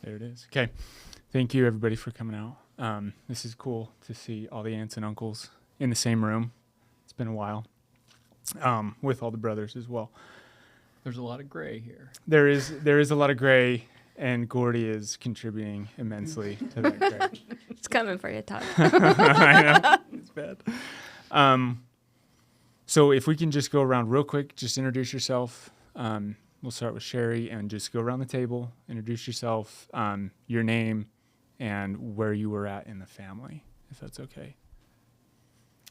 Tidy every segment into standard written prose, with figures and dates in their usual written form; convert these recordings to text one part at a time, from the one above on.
There it is. Okay. Thank you, everybody, for coming out. This is cool to see all the aunts and uncles in the same room. It's been a while, with all the brothers as well. There's a lot of gray here. There is a lot of gray, and Gordy is contributing immensely to that gray. It's coming for you, Todd. I know. It's bad. So if we can just go around real quick, just introduce yourself. We'll start with Sherry and just go around the table, introduce yourself, your name, and where you were at in the family, if that's okay.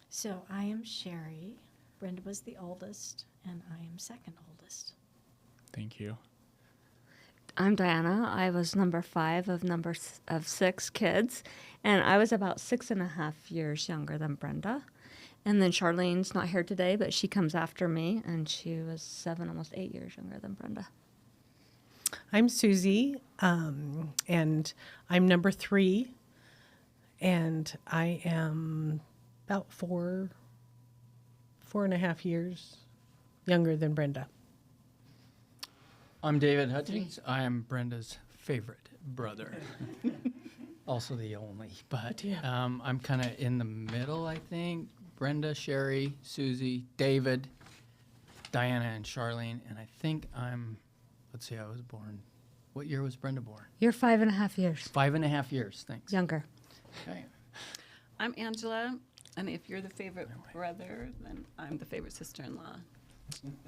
So I am Sherry. Brenda was the oldest, and I am second oldest. Thank you. I'm Diana. I was number 5 of 6 kids, and I was about 6.5 years younger than Brenda. And then Charlene's not here today, but she comes after me, and she was 7, almost 8 years younger than Brenda. I'm Susie, and I'm number 3, and I am about 4.5 years younger than Brenda. I'm David Hutching. I am Brenda's favorite brother. Also the only, but I'm kind of in the middle, I think. Brenda, Sherry, Susie, David, Diana, and Charlene. And I think let's see, I was born. What year was Brenda born? You're 5.5 years 5.5 years, thanks. younger. Okay. I'm Angela, and if you're the favorite brother, then I'm the favorite sister-in-law,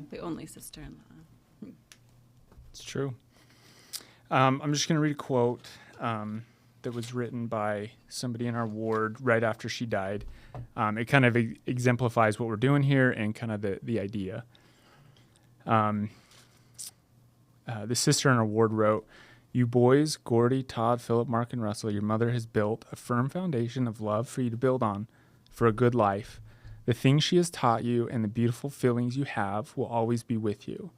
the only sister-in-law. It's true. I'm just going to read a quote that was written by somebody in our ward right after she died. It kind of exemplifies what we're doing here and kind of the idea. The sister in our ward wrote, "You boys, Gordy, Todd, Philip, Mark, and Russell, your mother has built a firm foundation of love for you to build on for a good life. The things she has taught you and the beautiful feelings you have will always be with you.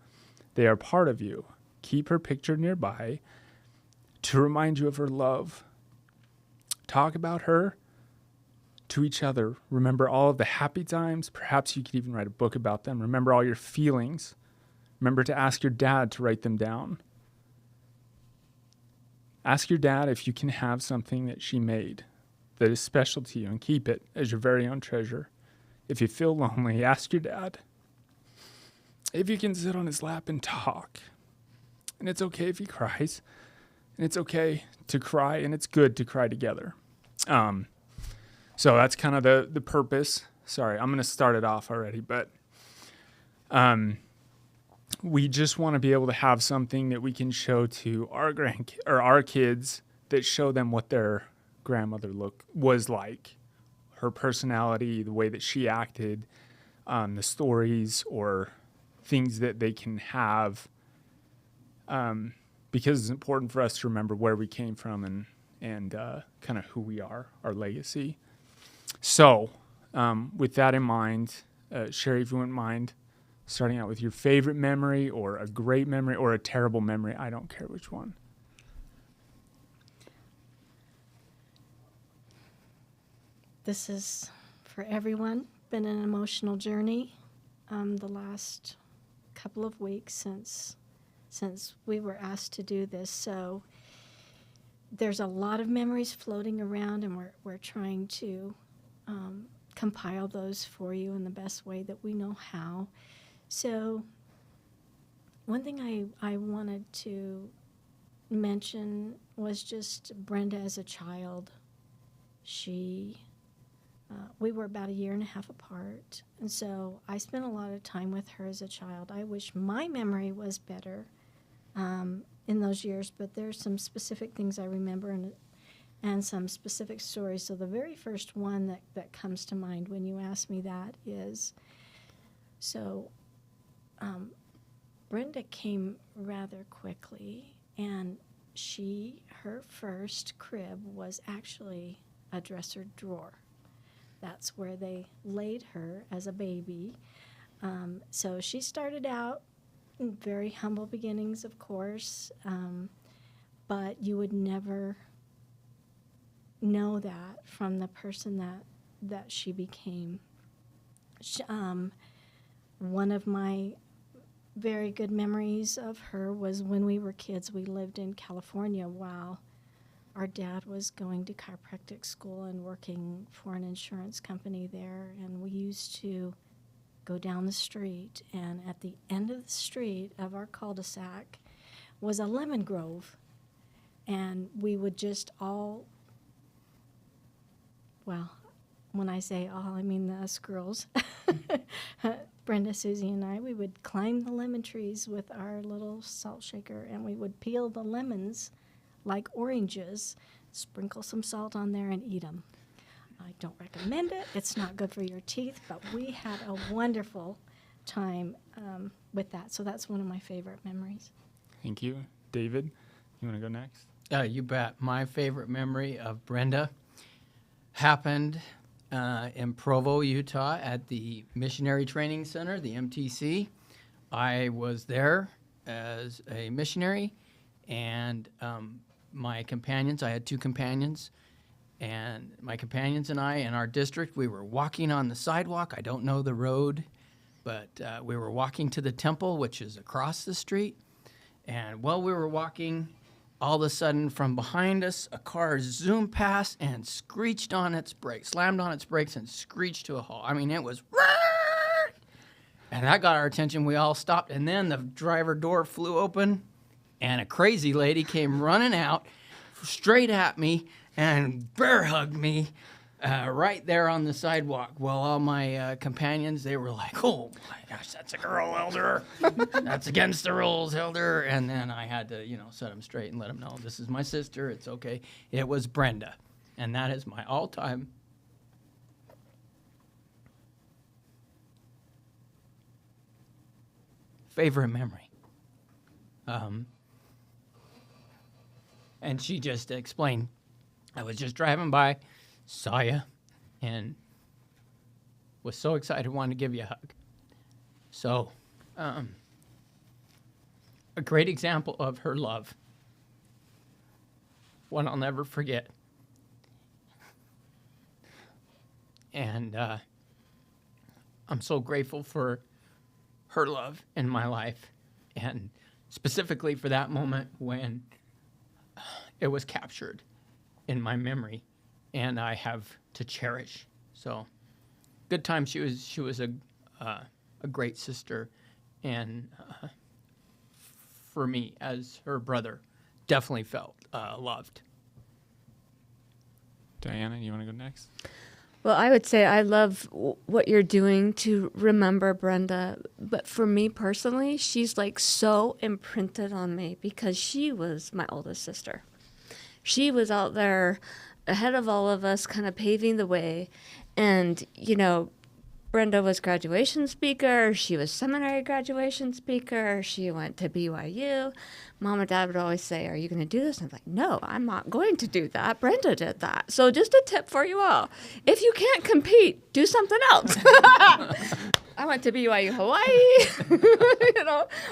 They are part of you. Keep her picture nearby to remind you of her love. Talk about her to each other. Remember all of the happy times. Perhaps you could even write a book about them. Remember all your feelings. Remember to ask your dad to write them down. Ask your dad if you can have something that she made that is special to you and keep it as your very own treasure. If you feel lonely, ask your dad if you can sit on his lap and talk. And it's okay if he cries. And it's okay to cry, and it's good to cry together." So that's kind of the purpose. Sorry, I'm going to start it off already, but we just want to be able to have something that we can show to our kids that show them what their grandmother was like, her personality, the way that she acted, the stories or things that they can have. Because it's important for us to remember where we came from and kind of who we are, our legacy. So, with that in mind, Sherry, if you wouldn't mind starting out with your favorite memory or a great memory or a terrible memory. I don't care which one. This is, for everyone, been an emotional journey the last couple of weeks since we were asked to do this. So there's a lot of memories floating around, and we're trying to compile those for you in the best way that we know how. So one thing I wanted to mention was just Brenda as a child. We were about 1.5 years apart, and so I spent a lot of time with her as a child. I wish my memory was better in those years, but there's some specific things I remember and some specific stories. So the very first one that comes to mind when you ask me that is, Brenda came rather quickly, and her first crib was actually a dresser drawer. That's where they laid her as a baby. So she started out in very humble beginnings, of course, but you would never know that from the person that she became. One of my very good memories of her was when we were kids. We lived in California while our dad was going to chiropractic school and working for an insurance company there. And we used to go down the street, and at the end of the street of our cul-de-sac was a lemon grove. And we would just all, well, when I say all, I mean us girls, Brenda, Susie, and I, we would climb the lemon trees with our little salt shaker, and we would peel the lemons like oranges, sprinkle some salt on there, and eat them. I don't recommend it. It's not good for your teeth, but we had a wonderful time with that. So that's one of my favorite memories. Thank you. David, you want to go next? You bet. My favorite memory of Brenda happened in Provo, Utah at the Missionary Training Center, the MTC. I was there as a missionary, and my companions, I had 2 companions, and my companions and I in our district, we were walking on the sidewalk. I don't know the road, but we were walking to the temple, which is across the street. And while we were walking, all of a sudden from behind us, a car zoomed past and screeched on its brakes, slammed on its brakes and screeched to a halt. I mean, it was, and that got our attention. We all stopped, and then the driver door flew open, and a crazy lady came running out straight at me and bear hugged me right there on the sidewalk. Well, all my companions, they were like, oh my gosh, that's a girl, Elder. That's against the rules, Elder. And then I had to, set them straight and let them know, this is my sister. It's okay. It was Brenda. And that is my all-time favorite memory. And she just explained, I was just driving by, saw you, and was so excited, wanted to give you a hug. So, a great example of her love. One I'll never forget. And I'm so grateful for her love in my life, and specifically for that moment when it was captured in my memory, and I have to cherish. So, good time. She was a great sister, and for me as her brother, definitely felt loved. Diana, you want to go next? Well, I would say I love what you're doing to remember Brenda, but for me personally, she's like so imprinted on me because she was my oldest sister. She was out there ahead of all of us, kind of paving the way. And, Brenda was graduation speaker. She was seminary graduation speaker. She went to BYU. Mom and Dad would always say, are you going to do this? And I'm like, no, I'm not going to do that. Brenda did that. So just a tip for you all. If you can't compete, do something else. I went to BYU Hawaii,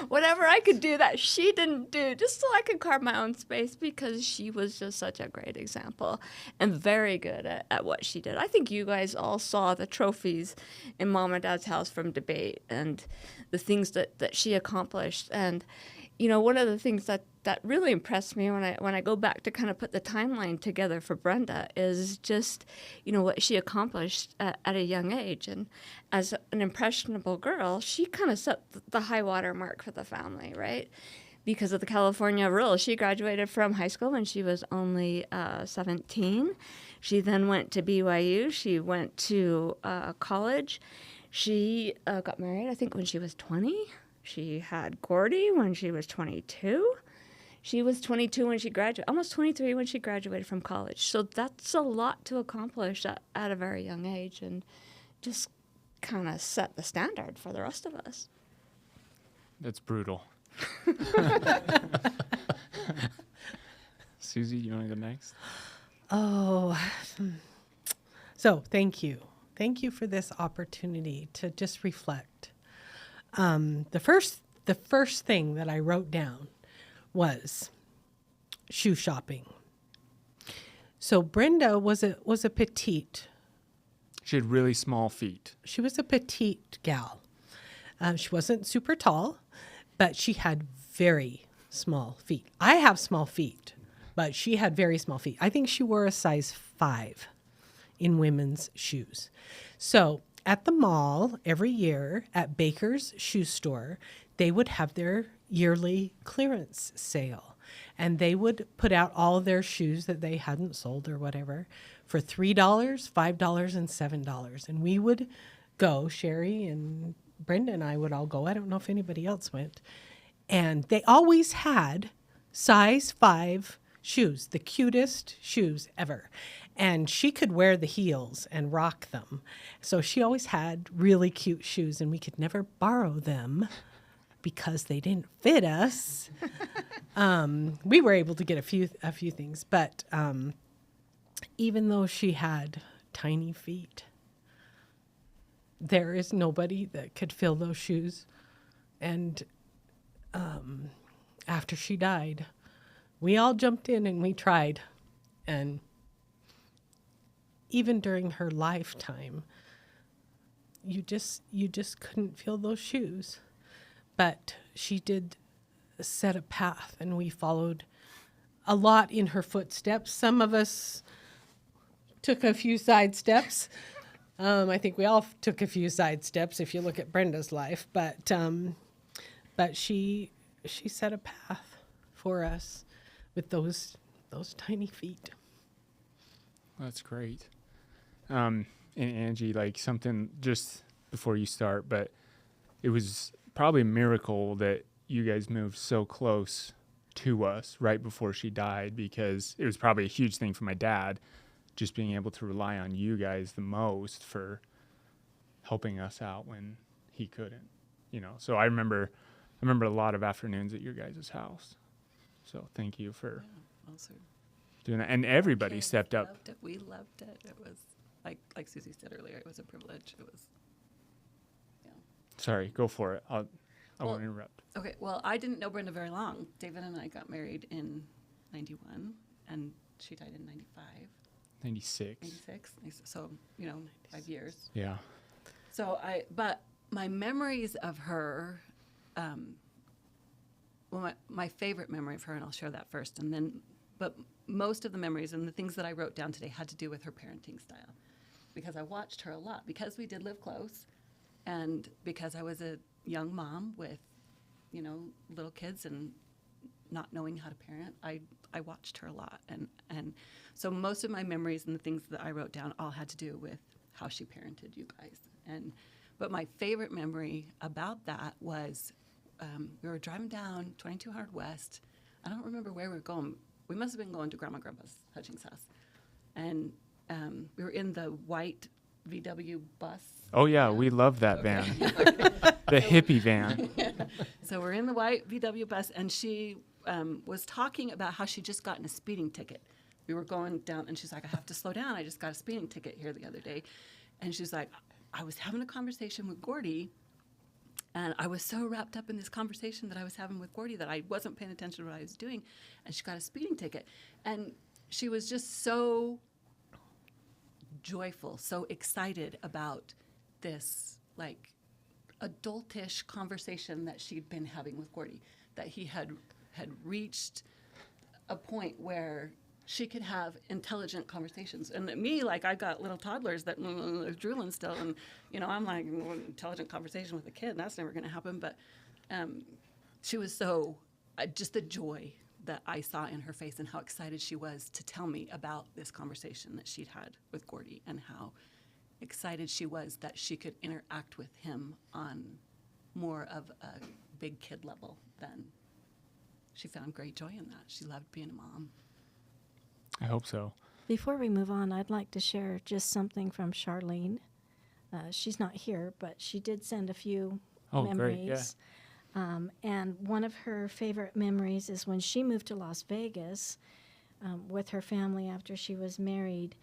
whatever I could do that she didn't do, just so I could carve my own space, because she was just such a great example and very good at what she did. I think you guys all saw the trophies in Mom and Dad's house from debate and the things that she accomplished. And, one of the things that really impressed me when I go back to kind of put the timeline together for Brenda is just, what she accomplished at a young age. And as an impressionable girl, she kind of set the high water mark for the family, right? Because of the California rules. She graduated from high school when she was only 17. She then went to BYU. She went to college. She got married, I think, when she was 20. She had Gordy when she was 22. She was 22 when she graduated, almost 23 when she graduated from college. So that's a lot to accomplish at a very young age, and just kind of set the standard for the rest of us. That's brutal. Susie, you want to go next? Oh, so thank you. Thank you for this opportunity to just reflect. The first thing that I wrote down was shoe shopping. So Brenda was a petite. She had really small feet. She was a petite gal. She wasn't super tall, but she had very small feet. I have small feet, but she had very small feet. I think she wore a size 5 in women's shoes. So at the mall every year at Baker's shoe store, they would have their yearly clearance sale. And they would put out all their shoes that they hadn't sold or whatever for $3, $5, and $7. And we would go, Sherry and Brenda and I would all go. I don't know if anybody else went. And they always had size 5 shoes, the cutest shoes ever. And she could wear the heels and rock them. So she always had really cute shoes, and we could never borrow them because they didn't fit us. We were able to get a few things, but even though she had tiny feet, there is nobody that could fill those shoes. And after she died, we all jumped in and we tried. And even during her lifetime, you just couldn't fill those shoes. But she did set a path, and we followed a lot in her footsteps. Some of us took a few side steps. I think we all took a few side steps if you look at Brenda's life. But she set a path for us with those tiny feet. That's great. And Angie, like something just before you start, but it was probably a miracle that you guys moved so close to us right before she died, because it was probably a huge thing for my dad, just being able to rely on you guys the most for helping us out when he couldn't, you know. So I remember a lot of afternoons at your guys' house. So thank you for Also, doing that. And everybody kids stepped up. loved it. We loved it. It was like Susie said earlier. It was a privilege. It was. Sorry, go for it. I won't interrupt. Okay, well, I didn't know Brenda very long. David and I got married in 91, and she died in 95, 96. 96. So, 5 years. Yeah. So but my memories of her, my favorite memory of her, and I'll share that first, but most of the memories and the things that I wrote down today had to do with her parenting style, because I watched her a lot, because we did live close. And because I was a young mom with, little kids and not knowing how to parent, I watched her a lot. And so most of my memories and the things that I wrote down all had to do with how she parented you guys. But my favorite memory about that was we were driving down 2200 West. I don't remember where we were going. We must have been going to Grandma and Grandpa's Hutching's house. And we were in the white VW bus. Oh, yeah, we love that van. The hippie van. So we're in the white VW bus, and she was talking about how she just gotten a speeding ticket. We were going down, and she's like, I have to slow down. I just got a speeding ticket here the other day. And she's like, I was having a conversation with Gordy, and I was so wrapped up in this conversation that I was having with Gordy that I wasn't paying attention to what I was doing, and she got a speeding ticket. And she was just so joyful, so excited about this, like, adultish conversation that she'd been having with Gordy, that he had reached a point where she could have intelligent conversations. And me, like, I got little toddlers that are drooling still, and, I'm like, intelligent conversation with a kid, that's never going to happen. But she was so, just the joy that I saw in her face and how excited she was to tell me about this conversation that she'd had with Gordy, and how excited she was that she could interact with him on more of a big kid level than she found great joy in that. She loved being a mom. I hope so. Before we move on, I'd like to share just something from Charlene. She's not here, but she did send a few memories. Great, yeah. And one of her favorite memories is when she moved to Las Vegas with her family after she was married.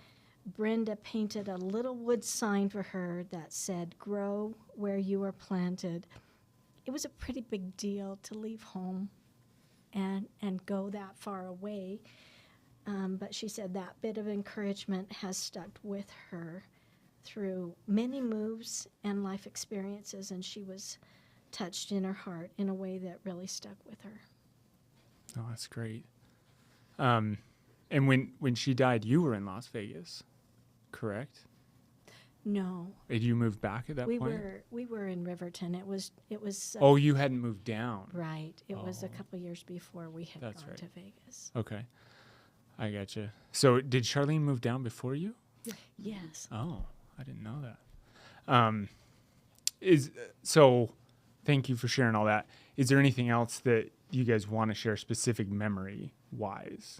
Brenda painted a little wood sign for her that said, "Grow where you are planted." It was a pretty big deal to leave home and go that far away. But she said that bit of encouragement has stuck with her through many moves and life experiences, and she was touched in her heart in a way that really stuck with her. Oh, that's great. And when she died, you were in Las Vegas, correct? No, Did you move back at that we point? were in Riverton. It was Oh, you hadn't moved down. right. It was a Oh. couple years before we had That's gone right. to Vegas. Okay, I gotcha. So did Charlene move down before you? Yes. Oh, I didn't know that. So thank you for sharing all that. Is there anything else that you guys want to share specific memory wise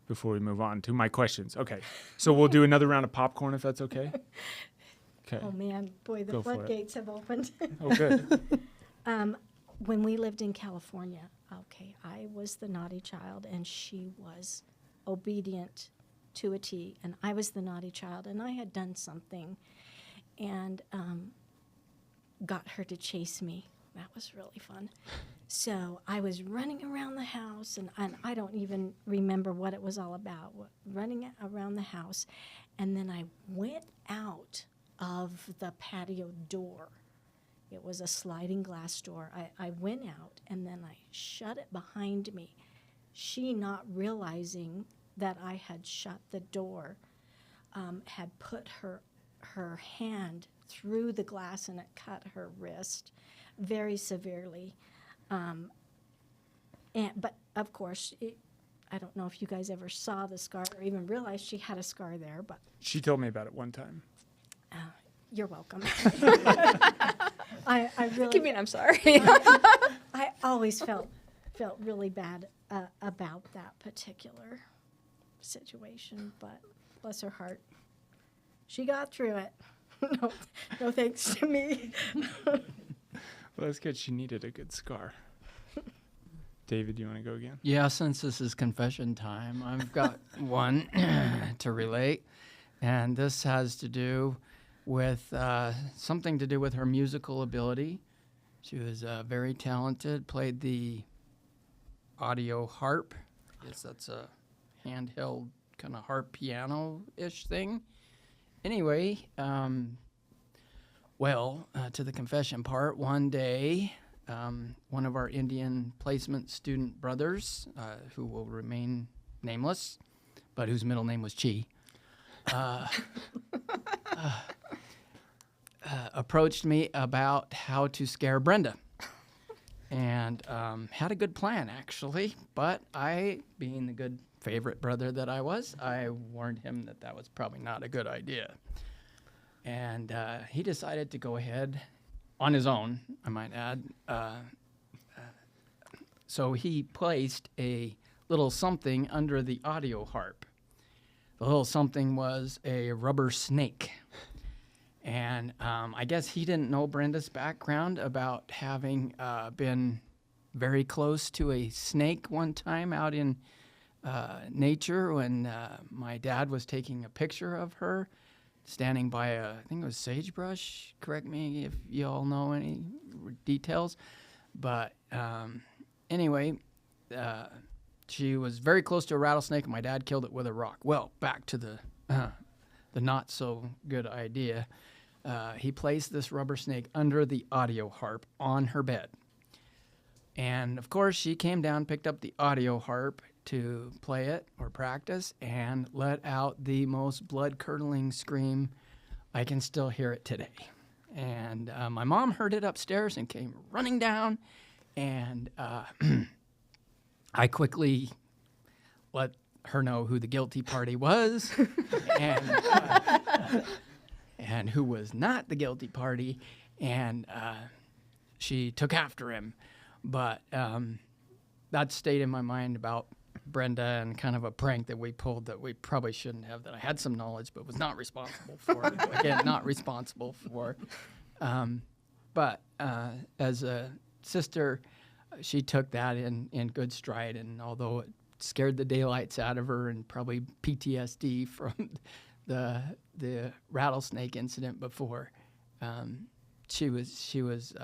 before we move on to my questions? Okay. So we'll do another round of popcorn if that's okay. Okay. Oh man, boy, the Go for it. floodgates have opened. Oh, good. When we lived in California, okay, I was the naughty child and she was obedient to a T, and I was the naughty child, and I had done something and got her to chase me. That was really fun. So I was running around the house, and I don't even remember what it was all about, running around the house, and then I went out of the patio door. It was a sliding glass door. I went out, and then I shut it behind me. She, not realizing that I had shut the door, had put her hand through the glass, and it cut her wrist very severely. But of course, I don't know if you guys ever saw the scar or even realized she had a scar there, but She told me about it one time. you're welcome. I really, You mean I'm sorry? I always felt really bad about that particular situation, but bless her heart, she got through it. No thanks to me. Well, that's good. She needed a good scar. David, you want to go again? Yeah, since this is confession time, I've got one to relate. And this has to do with something to do with her musical ability. She was very talented, played the audio harp. I guess that's a handheld kind of harp piano-ish thing. Anyway, to the confession part, one day, one of our Indian placement student brothers, who will remain nameless, but whose middle name was Chi, approached me about how to scare Brenda. And had a good plan, actually. But I, being the good favorite brother that I was, I warned him that that was probably not a good idea. And he decided to go ahead on his own, I might add. So he placed a little something under the audio harp. The little something was a rubber snake. And I guess he didn't know Brenda's background about having been very close to a snake one time out in nature when my dad was taking a picture of her standing by I think it was sagebrush. Correct me if you all know any details. But anyway, she was very close to a rattlesnake, and my dad killed it with a rock. Well, back to the not so good idea. He placed this rubber snake under the audio harp on her bed. And of course, she came down, picked up the audio harp to play it or practice, and let out the most blood-curdling scream. I can still hear it today. And my mom heard it upstairs and came running down, and I quickly let her know who the guilty party was and who was not the guilty party, and she took after him. But that stayed in my mind about Brenda and kind of a prank that we pulled that we probably shouldn't have, that I had some knowledge but was not responsible for. Again, not responsible for. But as a sister, she took that in good stride, and although it scared the daylights out of her and probably PTSD from the rattlesnake incident before, she was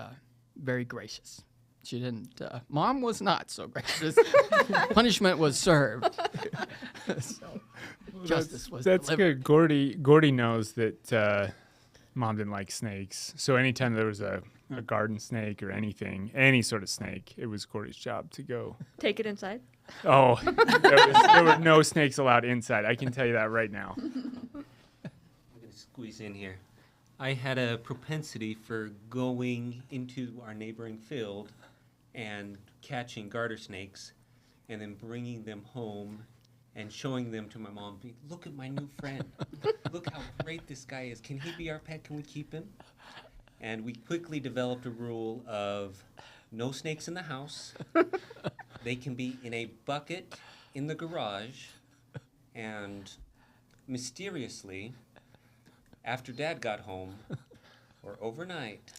very gracious. She didn't. Mom was not so gracious. Punishment was served. So justice was That's delivered. good. Gordy knows that Mom didn't like snakes. So anytime there was a a garden snake or anything, any sort of snake, it was Corey's job to go. Take it inside. Oh, there were no snakes allowed inside. I can tell you that right now. I'm going to squeeze in here. I had a propensity for going into our neighboring field and catching garter snakes and then bringing them home and showing them to my mom. Look at my new friend. Look how great this guy is. Can he be our pet? Can we keep him? And we quickly developed a rule of no snakes in the house. They can be in a bucket in the garage. And mysteriously, after Dad got home, or overnight,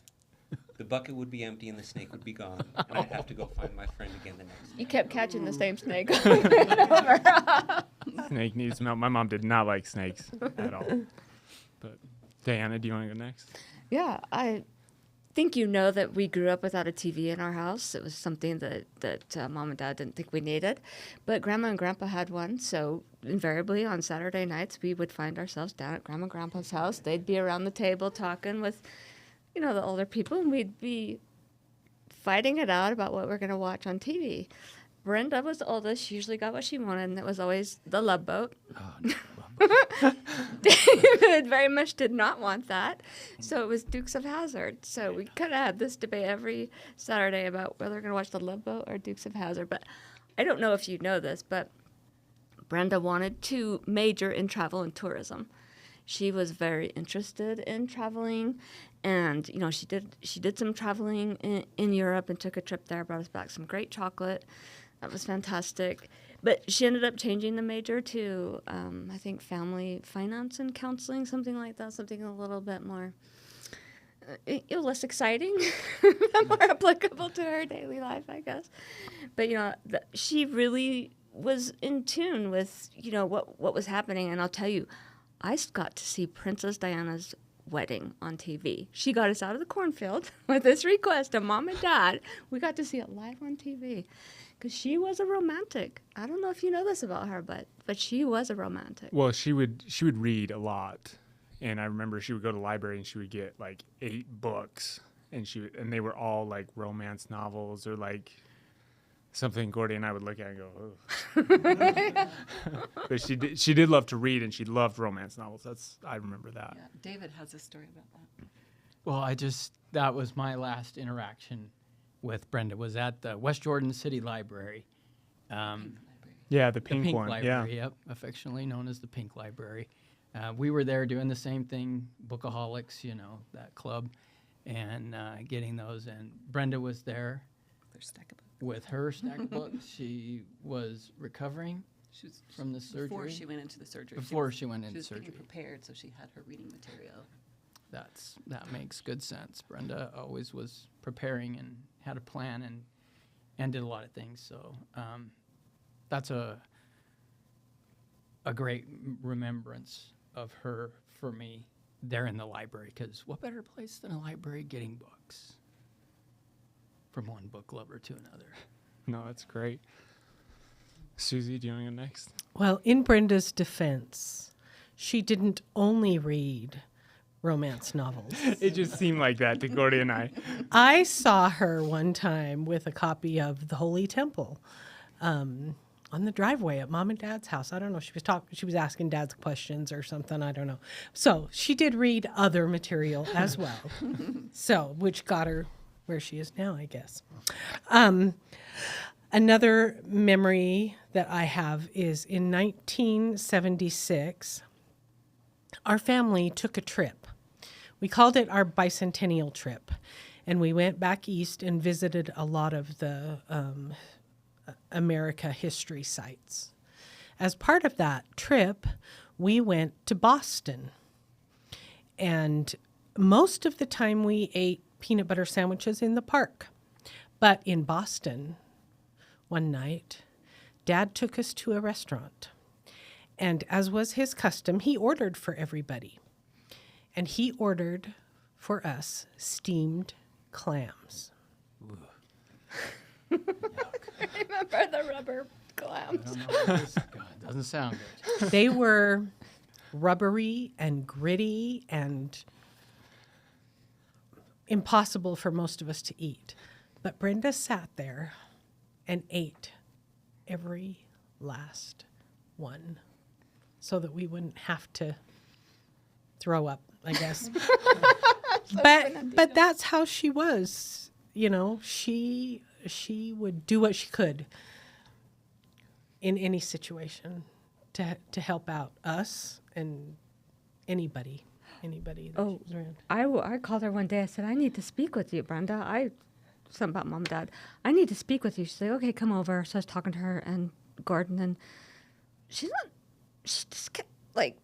the bucket would be empty and the snake would be gone. And I'd have to go find my friend again the next day. You kept catching the same snake. Snake needs milk. My mom did not like snakes at all. But Diana, do you want to go next? Yeah, I think you know that we grew up without a TV in our house. It was something that Mom and Dad didn't think we needed. But Grandma and Grandpa had one, so invariably on Saturday nights we would find ourselves down at Grandma and Grandpa's house. They'd be around the table talking with, the older people, and we'd be fighting it out about what we're going to watch on TV. Brenda was the oldest. She usually got what she wanted, and it was always The Love Boat. Oh, no. David very much did not want that, so it was Dukes of Hazzard. So we kind of had this debate every Saturday about whether we're going to watch The Love Boat or Dukes of Hazzard. But I don't know if you know this, but Brenda wanted to major in travel and tourism. She was very interested in traveling, and she did some traveling in Europe and took a trip there, brought us back some great chocolate. That was fantastic. But she ended up changing the major to, I think, family finance and counseling, something like that, something a little bit more, less exciting, more applicable to her daily life, I guess. But, she really was in tune with, what was happening. And I'll tell you, I got to see Princess Diana's wedding on TV. She got us out of the cornfield with this request of Mom and Dad. We got to see it live on TV. Because she was a romantic. I don't know if you know this about her, but she was a romantic. Well, she would read a lot, and I remember she would go to the library and she would get like 8 books, and they were all like romance novels or like something Gordy and I would look at and go, oh. But she did love to read, and she loved romance novels. I remember that. Yeah, David has a story about that. Well, that was my last interaction with Brenda, was at the West Jordan City Library. Yeah, the pink one. Library, Yeah. yep, affectionately known as the Pink Library. We were there doing the same thing, Bookaholics, that club, and getting those. And Brenda was there Their stack of books. with her stack of books. She was recovering She was from the surgery. Before she went into the surgery. Before she went into She was surgery. pretty prepared, so she had her reading material. That makes good sense. Brenda always was preparing and had a plan and did a lot of things. So that's a great remembrance of her for me there in the library. Because what better place than a library getting books from one book lover to another? No, that's great. Susie, do you want to go next? Well, in Brenda's defense, she didn't only read romance novels. It just seemed like that to Gordy and I. I saw her one time with a copy of The Holy Temple on the driveway at Mom and Dad's house. I don't know. She was asking Dad's questions or something. I don't know. So she did read other material as well. So, which got her where she is now, I guess. Another memory that I have is in 1976, our family took a trip. We called it our bicentennial trip, and we went back east and visited a lot of the America history sites. As part of that trip, we went to Boston, and most of the time we ate peanut butter sandwiches in the park. But in Boston, one night, Dad took us to a restaurant. And as was his custom, he ordered for everybody. And he ordered for us steamed clams. Remember the rubber clams? I don't know what this doesn't sound good. They were rubbery and gritty and impossible for most of us to eat. But Brenda sat there and ate every last one so that we wouldn't have to throw up, I guess. but that's how she was. You know, she would do what she could in any situation to help out us and anybody that Oh, she was around. I called her one day. I said, I need to speak with you, Brenda. Something about mom and dad. I need to speak with you. She's like, okay, come over. So I was talking to her and Gordon, and she just kept, like,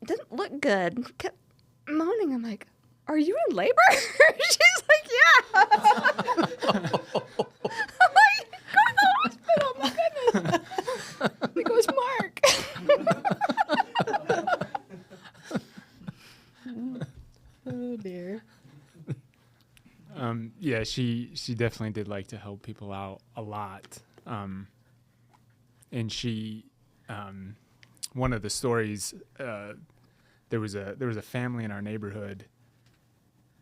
didn't look good. Kept moaning. I'm like, are you in labor? She's like, yeah. I'm like, go to the hospital. Oh, my goodness. He goes, Mark. Oh, dear. Yeah, she definitely did like to help people out a lot. And she, one of the stories, there was a family in our neighborhood,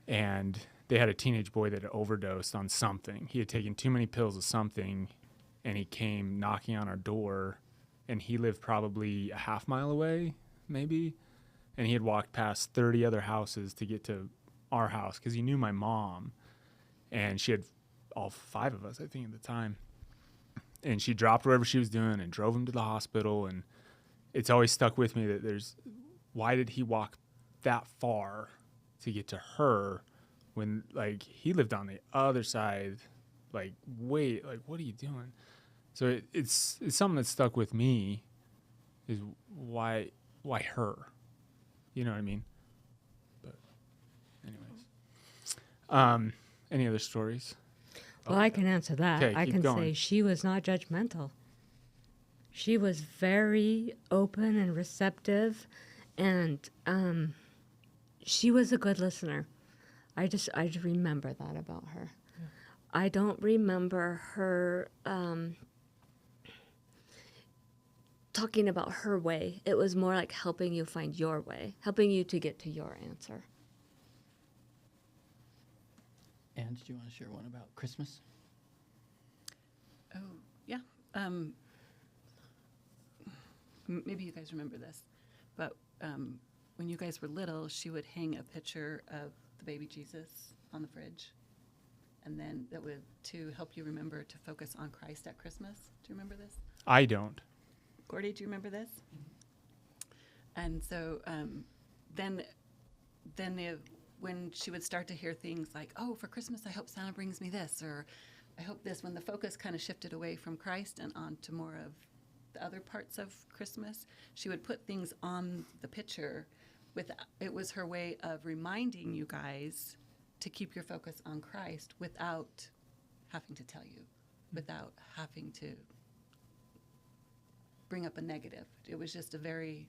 and they had a teenage boy that had overdosed on something. He had taken too many pills of something, and he came knocking on our door, and he lived probably a half mile away, maybe, and he had walked past 30 other houses to get to our house because he knew my mom, and she had all 5 of us, I think, at the time. And she dropped whatever she was doing and drove him to the hospital. And it's always stuck with me that why did he walk that far to get to her when, like, he lived on the other side? Like, wait, like, what are you doing? So it's something that stuck with me, is why her? You know what I mean? But anyways. Any other stories? Well, I can answer that. 'Kay, I keep can going. say she was not judgmental. She was very open and receptive, and she was a good listener. I just remember that about her. Yeah. I don't remember her talking about her way. It was more like helping you find your way, helping you to get to your answer. And did you want to share one about Christmas? Oh, yeah. Maybe you guys remember this, but when you guys were little, she would hang a picture of the baby Jesus on the fridge, and then that would to help you remember to focus on Christ at Christmas. Do you remember this? I don't. Gordy, do you remember this? And so then when she would start to hear things like, oh, for Christmas, I hope Santa brings me this, or I hope this, when the focus kind of shifted away from Christ and on to more of the other parts of Christmas, she would put things on the picture. It was her way of reminding you guys to keep your focus on Christ without having to tell you, without having to bring up a negative. It was just a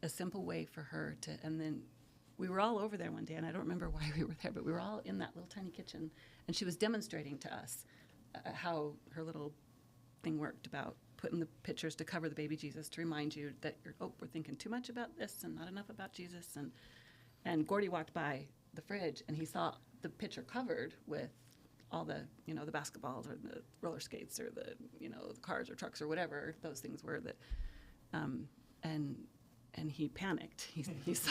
simple way for her to, and then we were all over there one day, and I don't remember why we were there, but we were all in that little tiny kitchen, and she was demonstrating to us how her little thing worked about putting the pictures to cover the baby Jesus to remind you that we're thinking too much about this and not enough about Jesus. And Gordy walked by the fridge, and he saw the picture covered with all the, the basketballs or the roller skates or the, the cars or trucks or whatever those things were that, and he panicked. He saw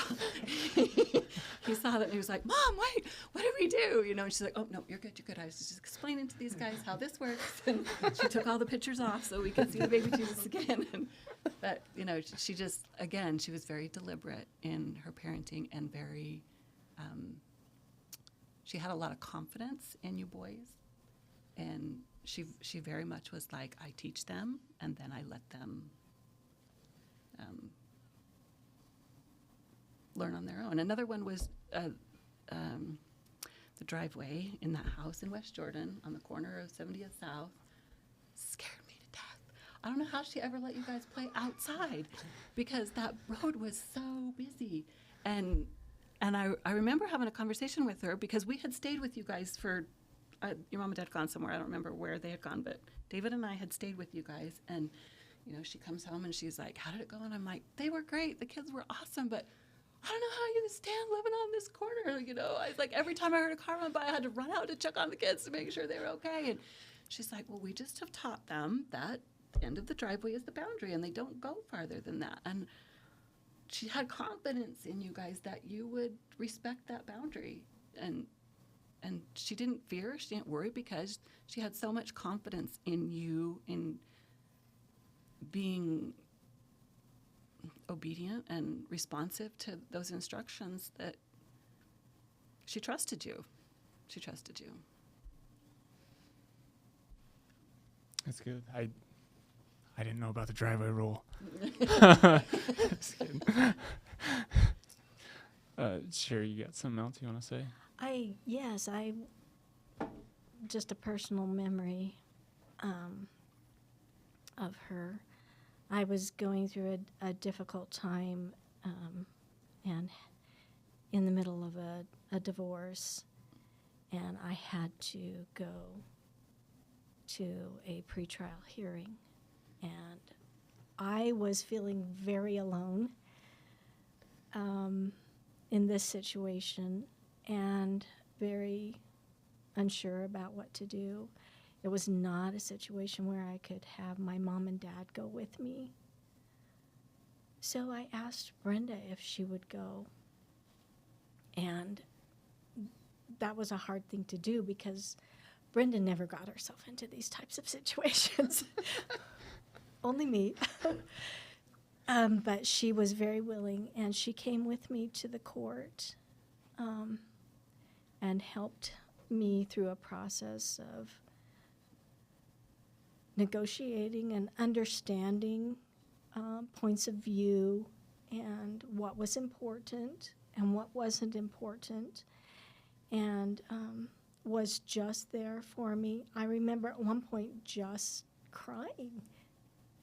he saw that, and he was like, "Mom, wait, what do we do?" And she's like, "Oh no, you're good. I was just explaining to these guys how this works." And she took all the pictures off so we could see the baby Jesus again. But she just, again, she was very deliberate in her parenting and very. She had a lot of confidence in you boys, and she very much was like, I teach them, and then I let them learn on their own. Another one was the driveway in that house in West Jordan on the corner of 70th South scared me to death. I don't know how she ever let you guys play outside because that road was so busy. And I remember having a conversation with her because we had stayed with you guys for, your mom and dad had gone somewhere. I don't remember where they had gone, but David and I had stayed with you guys. And, she comes home and she's like, how did it go? And I'm like, they were great. The kids were awesome. But I don't know how you stand living on this corner. You know, I was like, every time I heard a car run by, I had to run out to check on the kids to make sure they were okay. And she's like, well, we just have taught them that the end of the driveway is the boundary and they don't go farther than that. And she had confidence in you guys that you would respect that boundary. And she didn't fear, she didn't worry, because she had so much confidence in you, in being obedient and responsive to those instructions, that she trusted you. She trusted you. That's good. I didn't know about the driveway rule. Just kidding. Sherry, you got something else you want to say? Yes, just a personal memory of her. I was going through a difficult time and in the middle of a divorce, and I had to go to a pretrial hearing, and I was feeling very alone in this situation and very unsure about what to do. It was not a situation where I could have my mom and dad go with me. So I asked Brenda if she would go. And that was a hard thing to do because Brenda never got herself into these types of situations. Only me. But she was very willing, and she came with me to the court and helped me through a process of negotiating and understanding points of view and what was important and what wasn't important, and was just there for me. I remember at one point just crying,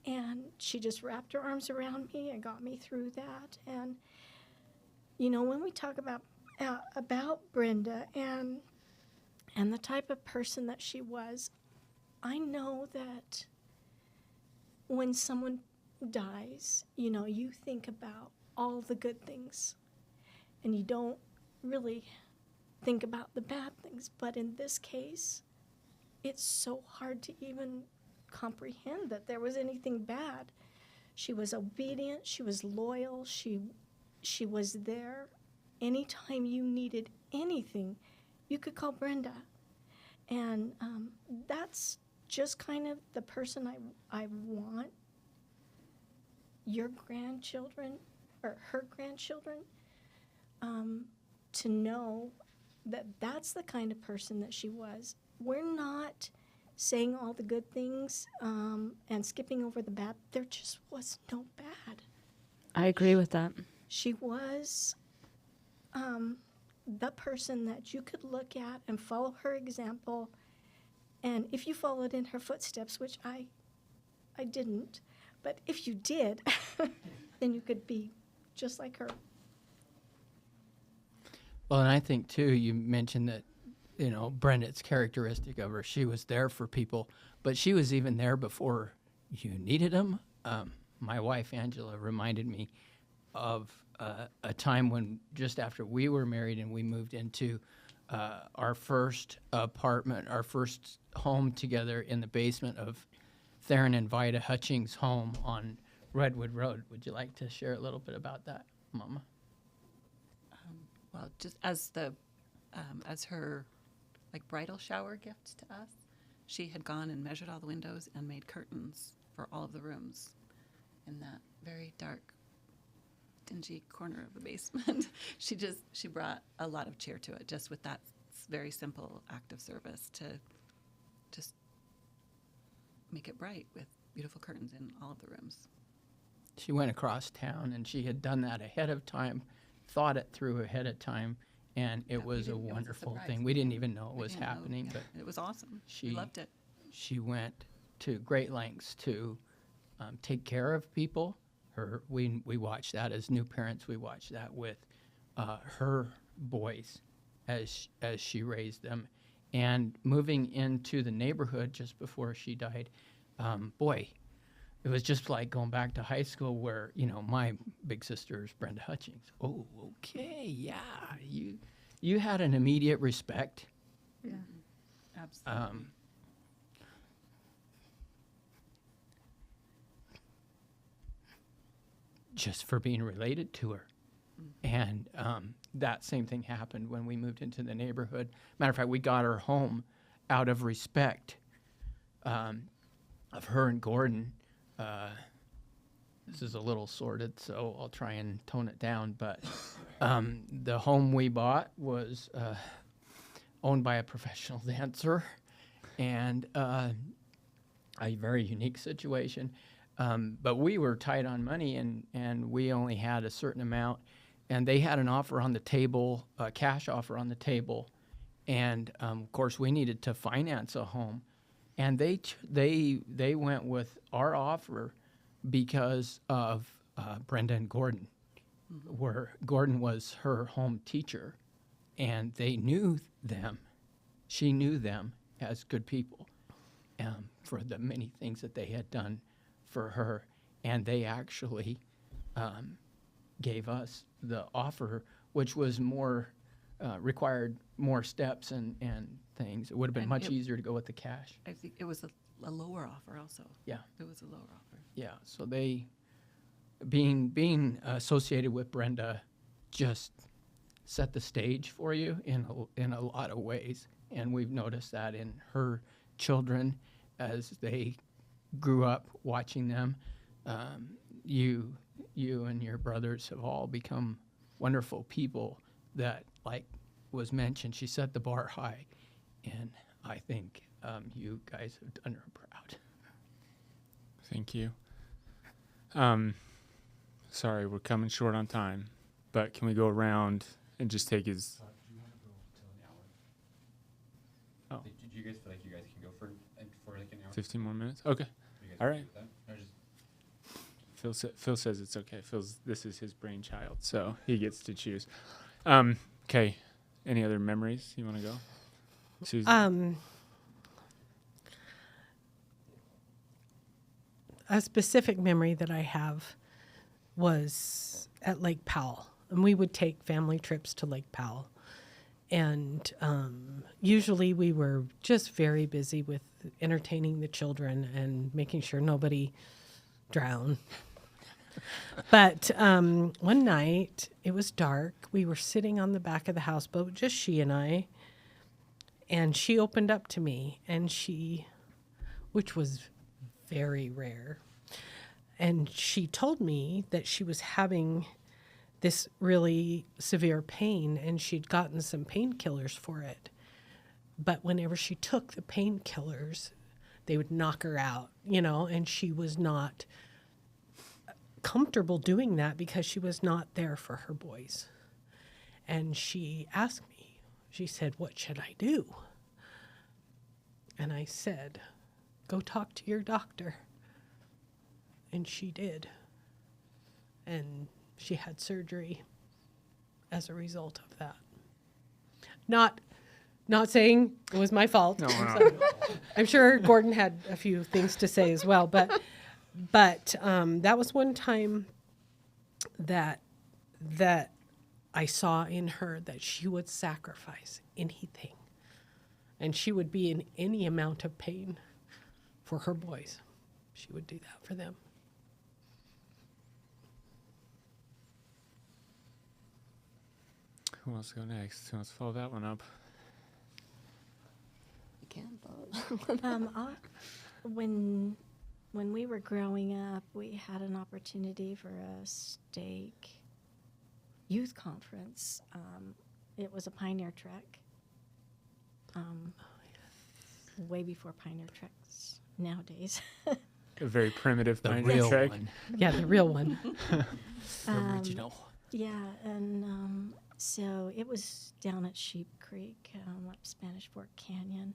and she just wrapped her arms around me and got me through that. And, you know, when we talk about Brenda and the type of person that she was, I know that when someone dies, you know, you think about all the good things and you don't really think about the bad things. But in this case, it's so hard to even comprehend that there was anything bad. She was obedient, she was loyal, she was there. Anytime you needed anything, you could call Brenda. And that's just kind of the person I want your grandchildren or her grandchildren to know that that's the kind of person that she was. We're not saying all the good things and skipping over the bad. There just was no bad. I agree with that. She was the person that you could look at and follow her example. And if you followed in her footsteps, which I didn't, but if you did, then you could be just like her. Well, and I think, too, you mentioned that, you know, Brenda's characteristic of her, she was there for people, but she was even there before you needed them. My wife, Angela, reminded me of a time when just after we were married and we moved into our first apartment, our first home together in the basement of Theron and Vida Hutching's home on Redwood Road. Would you like to share a little bit about that, Mama? Well, just as her like bridal shower gift to us, she had gone and measured all the windows and made curtains for all of the rooms in that very dark, dingy corner of the basement. She brought a lot of cheer to it just with that very simple act of service to just make it bright with beautiful curtains in all of the rooms. She went across town, and she had done that ahead of time, thought it through ahead of time, and it was a wonderful thing. We didn't even know it was happening, but it was awesome. We loved it. She went to great lengths to take care of people. We watched that as new parents. We watched that with her boys as she raised them, and moving into the neighborhood just before she died. it was just like going back to high school where, my big sister is Brenda Hutching. Oh, okay, yeah. You had an immediate respect. Yeah. Absolutely. Just for being related to her. And that same thing happened when we moved into the neighborhood. Matter of fact, we got her home out of respect of her and Gordon. This is a little sordid, so I'll try and tone it down. But the home we bought was owned by a professional dancer, and a very unique situation. But we were tight on money, and we only had a certain amount. And they had an offer on the table, a cash offer on the table. And, of course, we needed to finance a home. And they went with our offer because of Brenda and Gordon, where Gordon was her home teacher. And they knew them. She knew them as good people for the many things that they had done for her. And they actually gave us the offer, which was more required more steps and things. It would have been And much easier to go with the cash. I think it was a lower offer also. Yeah. It was a lower offer. Yeah. So they, being associated with Brenda, just set the stage for you in a lot of ways, and we've noticed that in her children as they grew up watching them. You and your brothers have all become wonderful people that, like was mentioned, she set the bar high, and I think you guys have done her proud. Thank you. Sorry, we're coming short on time, but can we go around and just take his... Do you want to go till an hour? Oh. Did you guys feel like you guys can go for like an hour? 15 more minutes? Okay. You guys All okay right. with that? Or just Phil says it's okay. This is his brainchild, so he gets to choose. Okay. Any other memories you want to go? Susie? A specific memory that I have was at Lake Powell, and we would take family trips to Lake Powell. And usually we were just very busy with entertaining the children and making sure nobody drowned. But one night, it was dark. We were sitting on the back of the houseboat, just she and I. And she opened up to me, which was very rare. And she told me that she was having this really severe pain, and she'd gotten some painkillers for it. But whenever she took the painkillers, they would knock her out, and she was not comfortable doing that because she was not there for her boys. And she asked me, she said, "What should I do?" And I said, "Go talk to your doctor." And she did. And she had surgery as a result of that. Not saying it was my fault. No. I'm sure Gordon had a few things to say as well, but that was one time that I saw in her that she would sacrifice anything, and she would be in any amount of pain for her boys. She would do that for them. Who wants to go next? Who wants to follow that one up? You can vote. When we were growing up, we had an opportunity for a stake youth conference. It was a Pioneer Trek. Way before Pioneer Treks nowadays. A very primitive The Pioneer real Trek. one, Yeah, the real one. the original. Yeah, and so it was down at Sheep Creek, up Spanish Fork Canyon,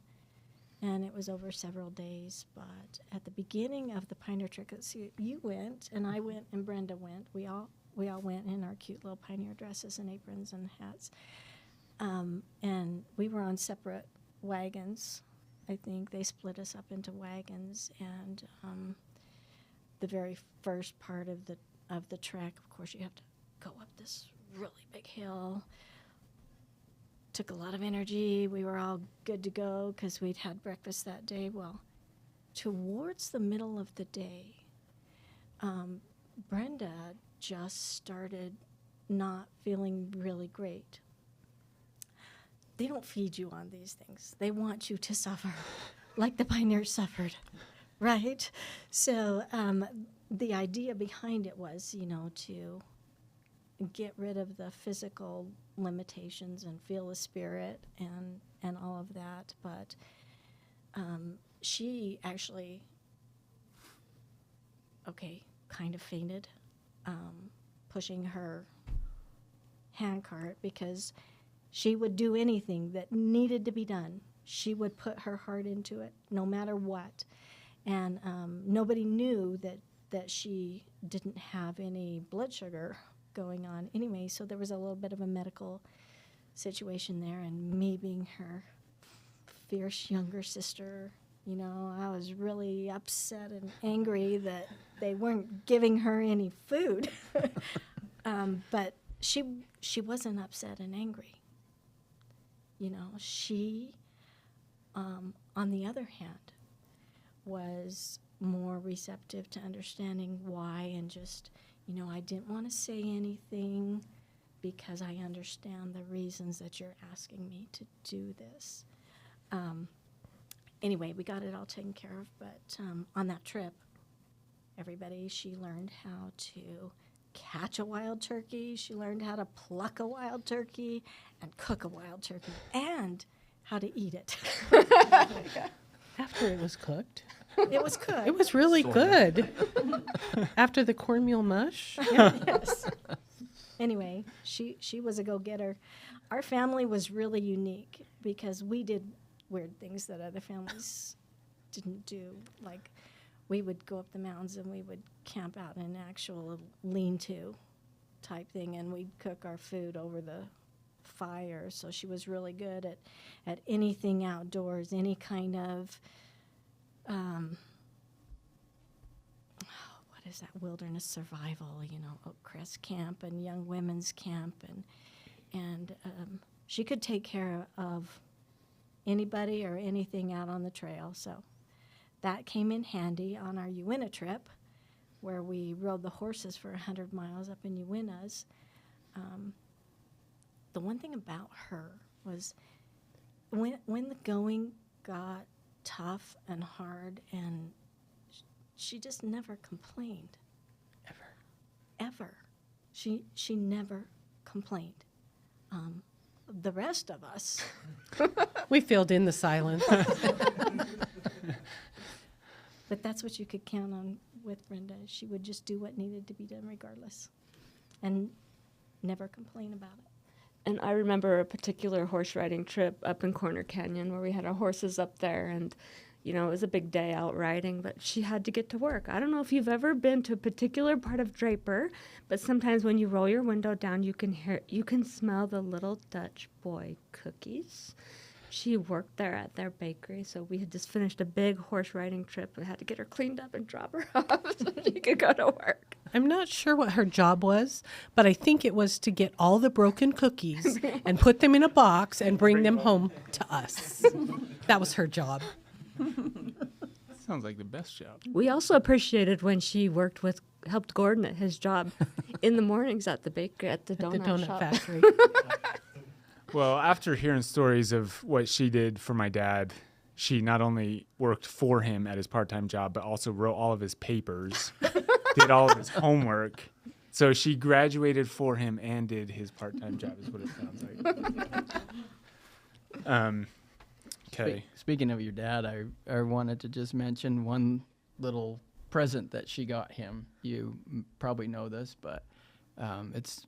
and it was over several days. But at the beginning of the Pioneer Trek, you went, and I went, and Brenda went. We all went in our cute little Pioneer dresses and aprons and hats, and we were on separate wagons. I think they split us up into wagons, and the very first part of the trek, of course, you have to go up this really big hill. Took a lot of energy. We were all good to go because we'd had breakfast that day. Well, towards the middle of the day, Brenda just started not feeling really great. They don't feed you on these things. They want you to suffer like the pioneers suffered, right? So the idea behind it was, to get rid of the physical limitations and feel the spirit and all of that. But she actually, kind of fainted, pushing her hand cart because she would do anything that needed to be done. She would put her heart into it, no matter what. And nobody knew that she didn't have any blood sugar going on anyway, so there was a little bit of a medical situation there. And me being her fierce younger sister, I was really upset and angry that they weren't giving her any food. But she wasn't upset and angry. She, on the other hand, was more receptive to understanding why, and just, I didn't want to say anything because I understand the reasons that you're asking me to do this. Anyway, we got it all taken care of, but on that trip, she learned how to catch a wild turkey, she learned how to pluck a wild turkey and cook a wild turkey, and how to eat it. After it was cooked. It was cooked. It was really good. After the cornmeal mush. Yes. Anyway, she was a go-getter. Our family was really unique because we did weird things that other families didn't do. Like, we would go up the mountains and we would camp out in an actual lean-to type thing, and we'd cook our food over the fire. So she was really good at anything outdoors, any kind of what is that, wilderness survival, Oakcrest Camp and Young Women's Camp, and she could take care of anybody or anything out on the trail. So that came in handy on our Uinta trip, where we rode the horses for 100 miles up in Uintas. The one thing about her was when the going got tough and hard, and she just never complained. Ever. She never complained. The rest of us... We filled in the silence. But that's what you could count on with Brenda. She would just do what needed to be done regardless and never complain about it. And I remember a particular horse riding trip up in Corner Canyon where we had our horses up there, and it was a big day out riding, but she had to get to work. I don't know if you've ever been to a particular part of Draper, but sometimes when you roll your window down, you can smell the little Dutch boy cookies. She worked there at their bakery, so we had just finished a big horse riding trip. We had to get her cleaned up and drop her off so she could go to work. I'm not sure what her job was, but I think it was to get all the broken cookies and put them in a box and bring them home to us. That was her job. Sounds like the best job. We also appreciated when she helped Gordon at his job in the mornings at the bakery, at the donut shop. Factory. Well, after hearing stories of what she did for my dad, she not only worked for him at his part-time job, but also wrote all of his papers, did all of his homework. So she graduated for him and did his part-time job, is what it sounds like. Okay. Speaking of your dad, I wanted to just mention one little present that she got him. You probably know this, but it's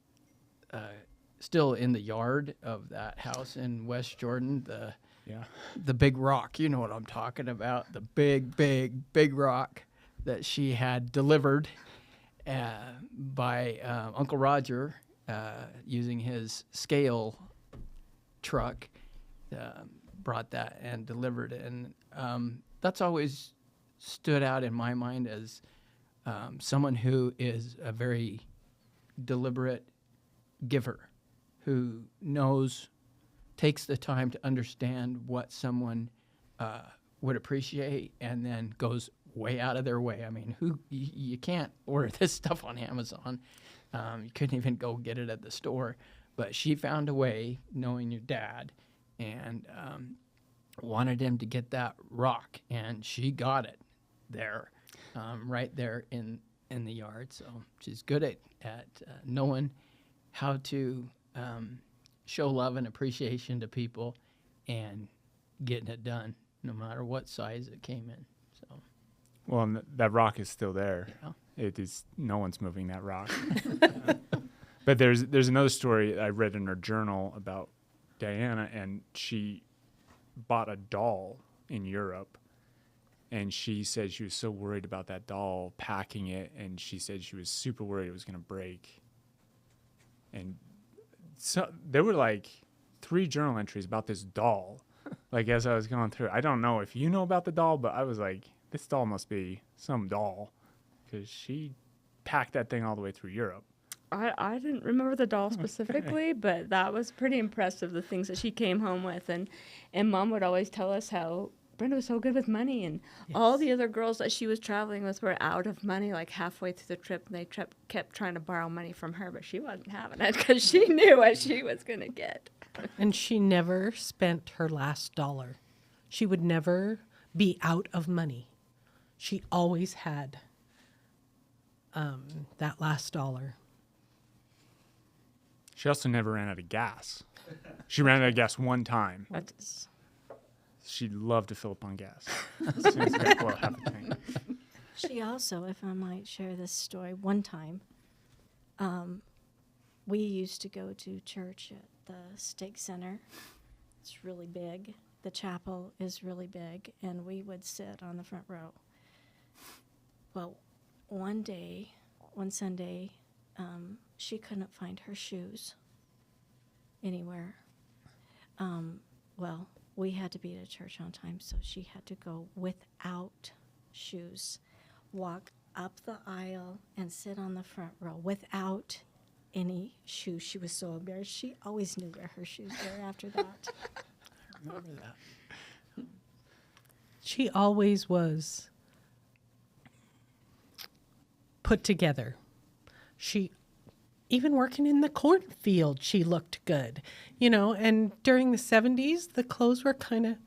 still in the yard of that house in West Jordan, the big rock. You know what I'm talking about, the big rock that she had delivered by Uncle Roger using his scale truck, brought that and delivered it. And that's always stood out in my mind as someone who is a very deliberate giver, who takes the time to understand what someone would appreciate, and then goes way out of their way. I mean, you can't order this stuff on Amazon. You couldn't even go get it at the store. But she found a way, knowing your dad, and wanted him to get that rock, and she got it there, right there in the yard. So she's good at knowing how to show love and appreciation to people and getting it done, no matter what size it came in. So, Well, and that rock is still there. yeah. It is, no one's moving that rock. But there's another story I read in her journal about Diana, and she bought a doll in Europe, and she said she was so worried about that doll, packing it, and she said she was super worried it was going to break. And so there were like 3 journal entries about this doll, like as I was going through. I don't know if you know about the doll, but I was like, this doll must be some doll, because she packed that thing all the way through Europe. I didn't remember the doll specifically, but that was pretty impressive, the things that she came home with. And Mom would always tell us how Brenda was so good with money, and all the other girls that she was traveling with were out of money like halfway through the trip, and they kept trying to borrow money from her, but she wasn't having it because she knew what she was going to get. And she never spent her last dollar. She would never be out of money. She always had that last dollar. She also never ran out of gas. She ran out of gas one time. That's, She loved to fill up on gas. As soon as it got below half a tank. She also, if I might share this story, one time, we used to go to church at the Stake Center. It's really big. The chapel is really big, and we would sit on the front row. Well, one Sunday, she couldn't find her shoes anywhere. Well, we had to be at church on time, so she had to go without shoes, walk up the aisle and sit on the front row without any shoes. She was so embarrassed. She always knew where her shoes were after that. Remember that. She always was put together. She, even working in the cornfield, she looked good, and during the 70s, the clothes were kind of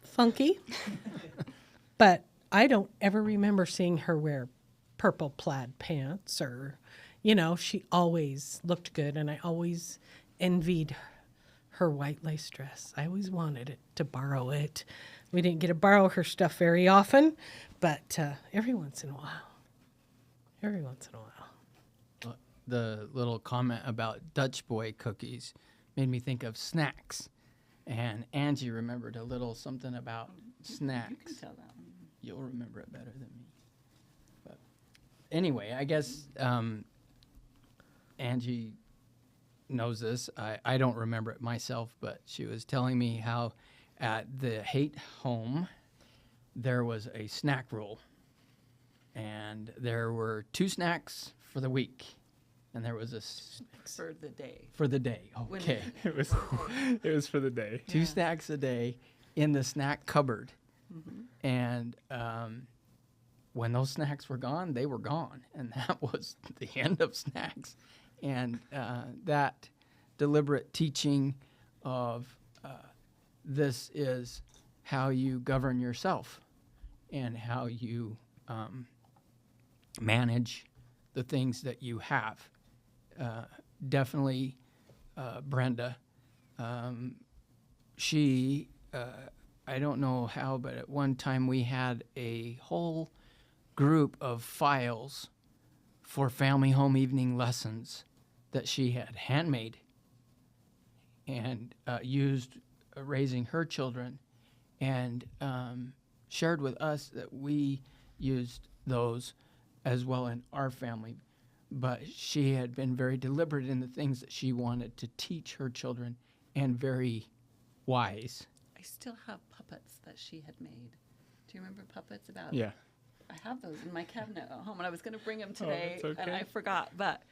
funky. But I don't ever remember seeing her wear purple plaid pants or, she always looked good, and I always envied her white lace dress. I always wanted it to borrow it. We didn't get to borrow her stuff very often, but every once in a while. The little comment about Dutch boy cookies made me think of snacks. And Angie remembered a little something about snacks. You can tell that one. You'll remember it better than me. But anyway, I guess Angie knows this. I don't remember it myself, but she was telling me how at the Haight home there was a snack rule. And there were 2 snacks for the week. And there was a For the day. for the day. When- Okay. It was for the day. 2 snacks a day in the snack cupboard. Mm-hmm. And when those snacks were gone, they were gone. And that was the end of snacks. And that deliberate teaching of this is how you govern yourself and how you manage the things that you have. Definitely Brenda. She, I don't know how, but at one time we had a whole group of files for family home evening lessons that she had handmade and used raising her children, and shared with us that we used those as well in our family. But she had been very deliberate in the things that she wanted to teach her children, and very wise. I still have puppets that she had made. Do you remember puppets about? Yeah. have those in my cabinet at home, and I was going to bring them today, that's and okay. I forgot. But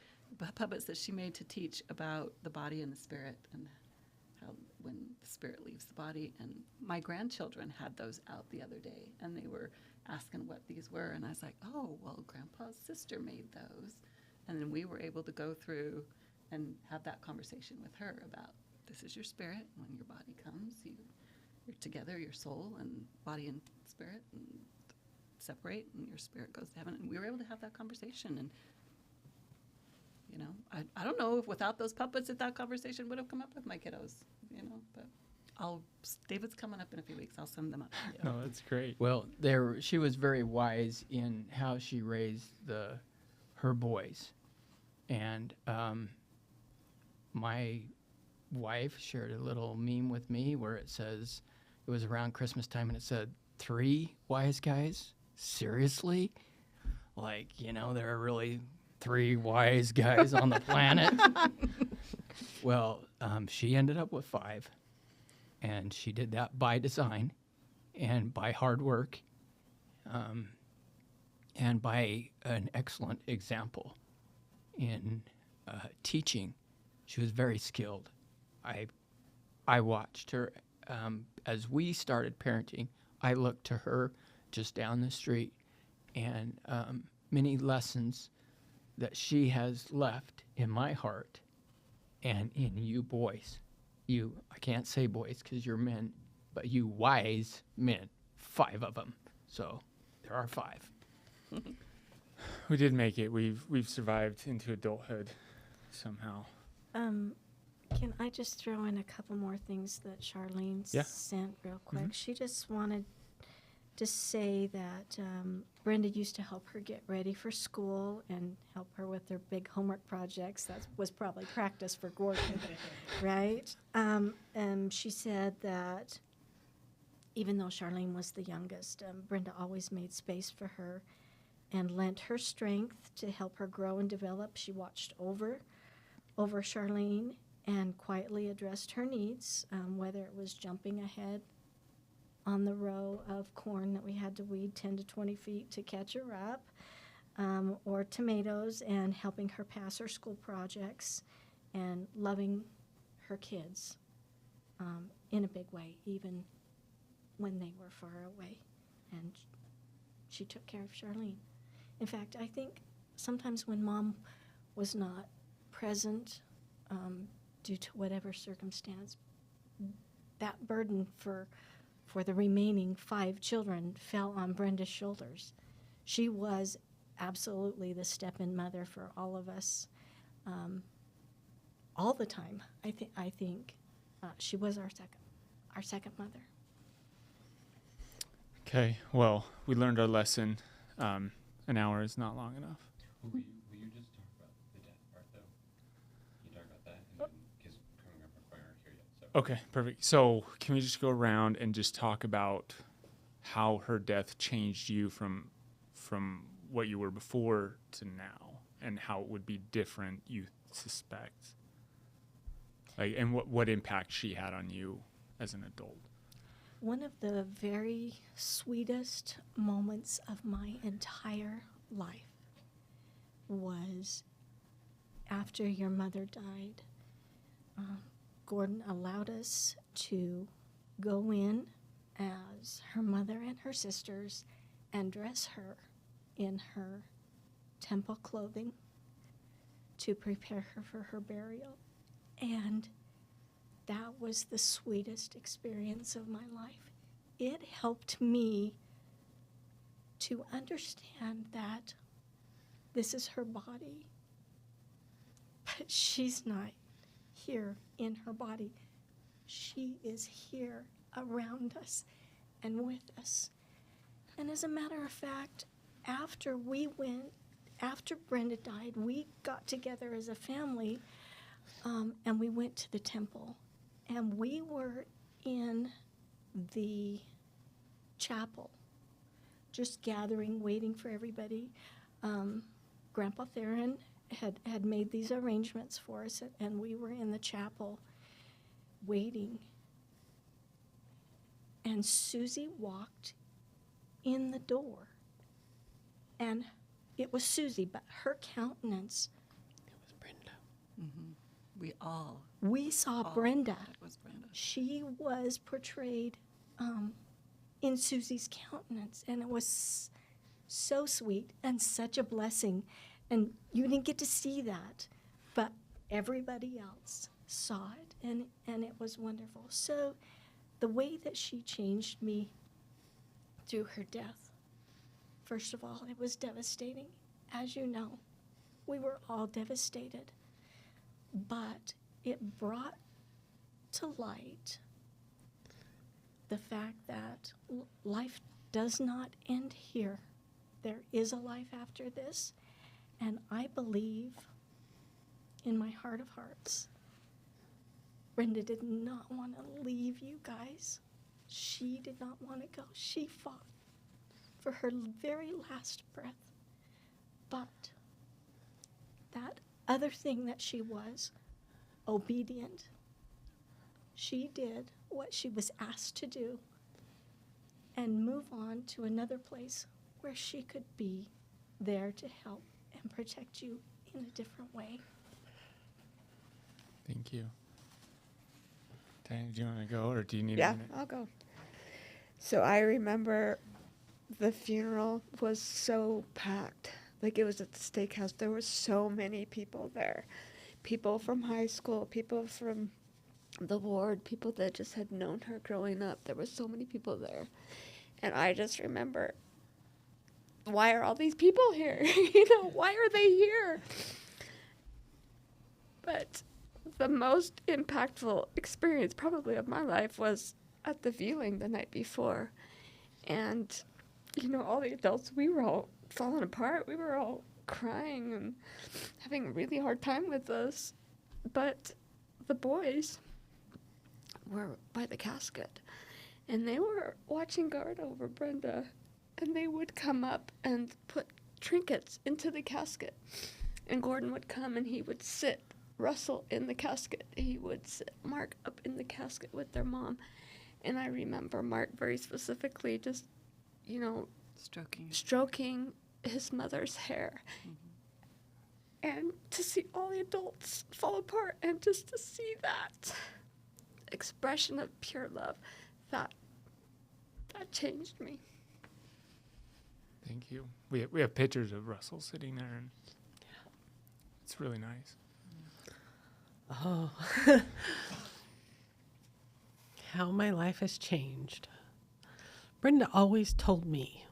puppets that she made to teach about the body and the spirit, and how when the spirit leaves the body. And my grandchildren had those out the other day, and they were asking what these were, and I was like, oh, well, Grandpa's sister made those. And then we were able to go through and have that conversation with her about, this is your spirit. When your body comes, you're together, your soul and body and spirit, and separate, and your spirit goes to heaven. And we were able to have that conversation. And, you know, I don't know if without those puppets that conversation would have come up with my kiddos, you know, but David's coming up in a few weeks. I'll send them up. No, that's great. Well, she was very wise in how she raised her boys. And my wife shared a little meme with me where it says, it was around Christmas time, and it said, 3 wise guys? Seriously? Like, you know, there are really 3 wise guys on the planet? Well, she ended up with 5. And she did that by design and by hard work and by an excellent example in teaching. She was very skilled. I watched her as we started parenting. I looked to her just down the street, and many lessons that she has left in my heart and in you boys. I can't say boys because you're men, but you wise men, 5 of them. So there are 5. We did make it. We've survived into adulthood somehow. Can I just throw in a couple more things that Charlene Yeah. sent real quick? Mhm. She just wanted to say that Brenda used to help her get ready for school and help her with their big homework projects. That was probably practice for Gordon, right? And she said that even though Charlene was the youngest, Brenda always made space for her and lent her strength to help her grow and develop. She watched over Charlene and quietly addressed her needs, whether it was jumping ahead on the row of corn that we had to weed 10 to 20 feet to catch her up, or tomatoes, and helping her pass her school projects, and loving her kids in a big way, even when they were far away. And she took care of Charlene. In fact, I think sometimes when Mom was not present due to whatever circumstance, that burden for the remaining 5 children fell on Brenda's shoulders. She was absolutely the step-in mother for all of us, all the time. I think she was our second mother. Okay, well, we learned our lesson. An hour is not long enough. Will you just talk about the death part, though? You talk about that, and then, because coming up with aren't here yet. So. Okay, perfect. So can we just go around and just talk about how her death changed you from what you were before to now, and how it would be different, you suspect? Like, and what impact she had on you as an adult? One of the very sweetest moments of my entire life was after your mother died. Gordon allowed us to go in as her mother and her sisters and dress her in her temple clothing to prepare her for her burial. And that was the sweetest experience of my life. It helped me to understand that this is her body, but she's not here in her body. She is here around us and with us. And as a matter of fact, after Brenda died, we got together as a family, and we went to the temple. And we were in the chapel, just gathering, waiting for everybody. Grandpa Theron had made these arrangements for us, and we were in the chapel waiting. And Susie walked in the door and it was Susie, but her countenance, It was Brenda. we saw all Brenda. thought it was Brenda. She was portrayed in Susie's countenance, and it was so sweet and such a blessing. And you didn't get to see that, but everybody else saw it, and it was wonderful. So the way that she changed me through her death, first of all, it was devastating. As you know, we were all devastated, but it brought to light the fact that life does not end here. There is a life after this, and I believe in my heart of hearts, Brenda did not want to leave you guys. She did not want to go. She fought for her very last breath. But that other thing that she was, obedient, she did what she was asked to do and move on to another place where she could be there to help and protect you in a different way. Thank you. Diana, do you want to go, or do you need a Yeah, minute? I'll go. So I remember the funeral was so packed. Like, it was at the steakhouse. There were so many people there. People from high school, people from the ward, people that just had known her growing up. There were so many people there. And I just remember, why are all these people here? Why are they here? But the most impactful experience probably of my life was at the viewing the night before. And, all the adults, we were all falling apart. We were all crying and having a really hard time with us. But the boys were by the casket, and they were watching guard over Brenda, and they would come up and put trinkets into the casket. And Gordon would come and he would sit Russell in the casket. He would sit Mark up in the casket with their mom. And I remember Mark very specifically just, stroking his mother's hair. And to see all the adults fall apart and just to see that expression of pure love, that changed me. Thank you. We have pictures of Russell sitting there, and it's really nice. Oh, how my life has changed. Brenda always told me,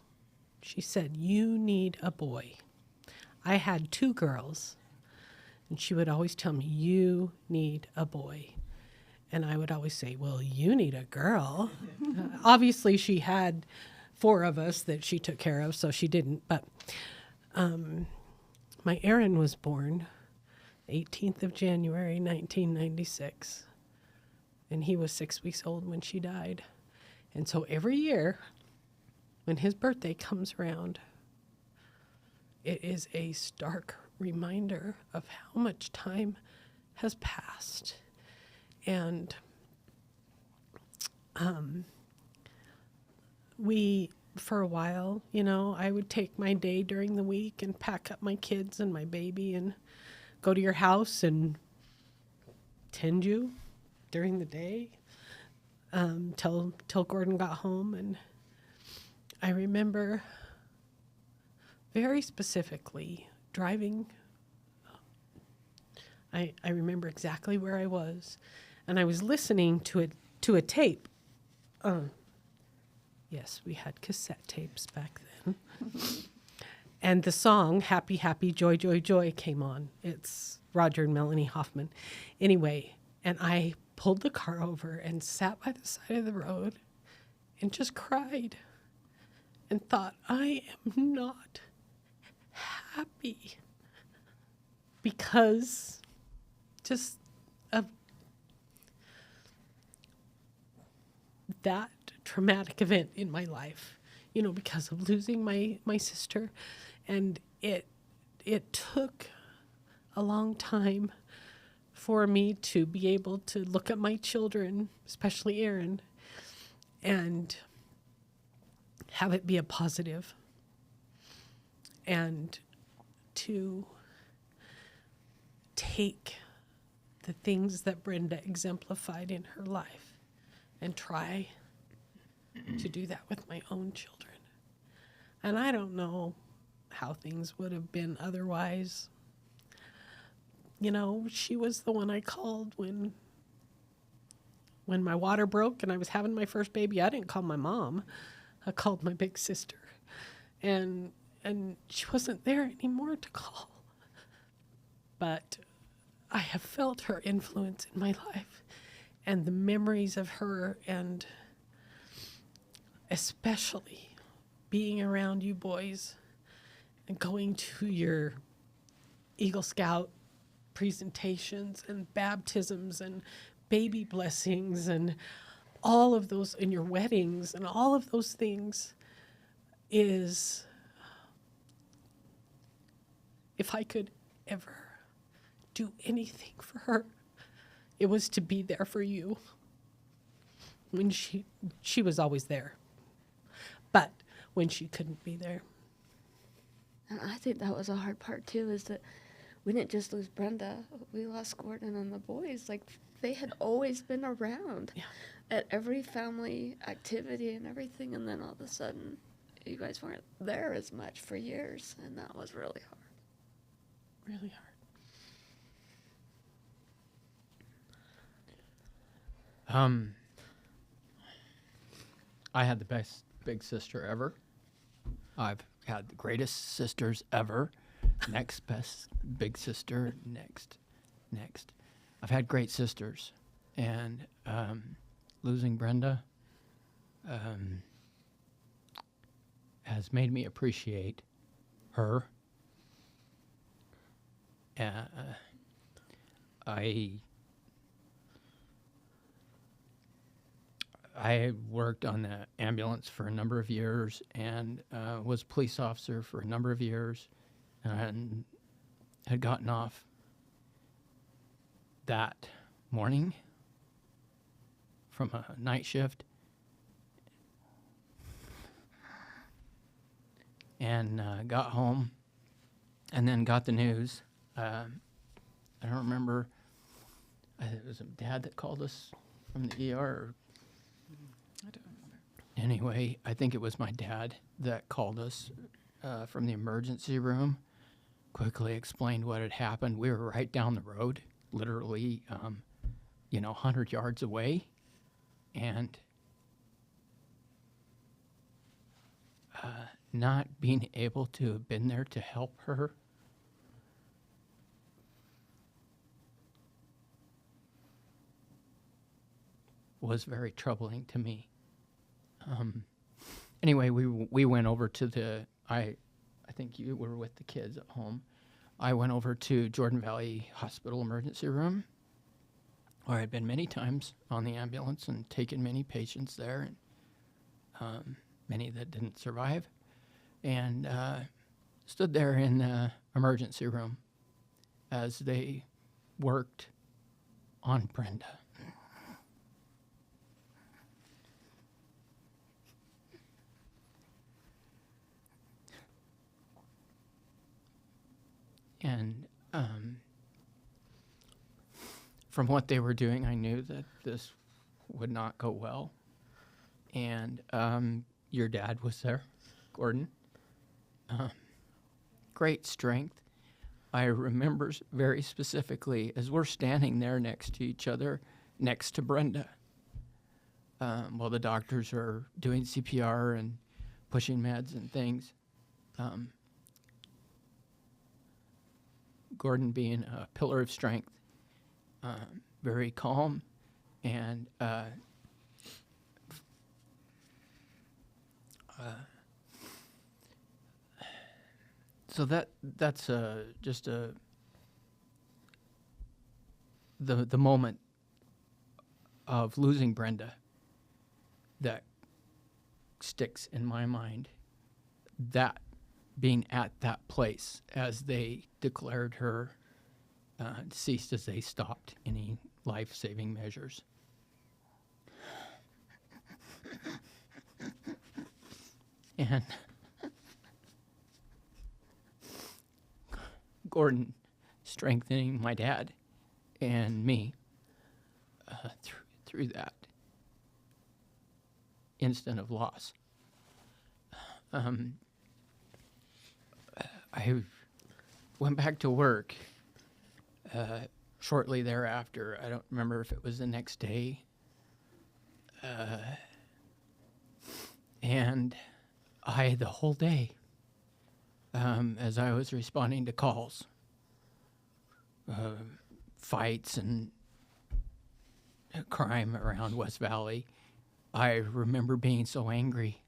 she said, you need a boy. I had 2 girls, and she would always tell me, you need a boy. And I would always say, well, you need a girl. Obviously, she had 4 of us that she took care of, so she didn't. But my Aaron was born 18th of January, 1996. And he was 6 weeks old when she died. And so every year, when his birthday comes around, it is a stark reminder of how much time has passed. And we, for a while, I would take my day during the week and pack up my kids and my baby and go to your house and tend you during the day till Gordon got home. And I remember very specifically driving. I remember exactly where I was, and I was listening to a tape. Yes, we had cassette tapes back then. And the song Happy, Happy, Joy, Joy, Joy came on. It's Roger and Melanie Hoffman. Anyway, and I pulled the car over and sat by the side of the road and just cried and thought, I am not happy because just of that traumatic event in my life, because of losing my sister. And it took a long time for me to be able to look at my children, especially Aaron, and have it be a positive. and to take the things that Brenda exemplified in her life and try to do that with my own children. And I don't know how things would have been otherwise. You know, she was the one I called when my water broke and I was having my first baby. I didn't call my mom. I called my big sister. And she wasn't there anymore to call. But I have felt her influence in my life and the memories of her, and especially being around you boys and going to your Eagle Scout presentations and baptisms and baby blessings and all of those, and your weddings and all of those things is, if I could ever do anything for her, it was to be there for you. When she was always there, but when she couldn't be there. And I think that was a hard part too, is that we didn't just lose Brenda, we lost Gordon and the boys. Like, they had always been around at every family activity and everything, and then all of a sudden you guys weren't there as much for years, and that was really hard. Really hard. I had the best big sister ever. I've had the greatest sisters ever. Next best big sister. Next. I've had great sisters, and losing Brenda has made me appreciate her. I worked on the ambulance for a number of years and was a police officer for a number of years, and had gotten off that morning from a night shift and got home and then got the news. I don't remember. It was Dad that called us from the ER. Or I don't remember. anyway, I think it was my dad that called us from the emergency room, quickly explained what had happened. We were right down the road, literally, 100 yards away. And not being able to have been there to help her was very troubling to me. Anyway, we went over to I think you were with the kids at home. I went over to Jordan Valley Hospital emergency room, where I'd been many times on the ambulance and taken many patients there, and many that didn't survive, and stood there in the emergency room as they worked on Brenda. And from what they were doing, I knew that this would not go well. And your dad was there, Gordon. Great strength. I remember very specifically as we're standing there next to each other, next to Brenda, while the doctors are doing CPR and pushing meds and things. Gordon being a pillar of strength, very calm, and so that's just the moment of losing Brenda that sticks in my mind. That being at that place as they declared her deceased, as they stopped any life-saving measures. And Gordon strengthening my dad and me through that instant of loss. I went back to work shortly thereafter. I don't remember if it was the next day. And the whole day, as I was responding to calls, fights and crime around West Valley, I remember being so angry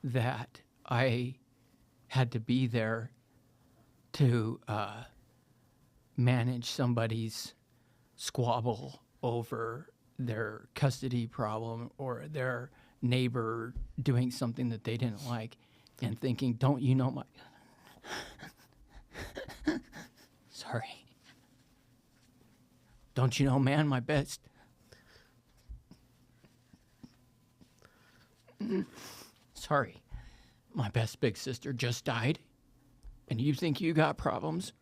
that I had to be there to manage somebody's squabble over their custody problem or their neighbor doing something that they didn't like, and thinking, don't you know my... Sorry. Don't you know, man, my best... Sorry. My best big sister just died, and you think you got problems?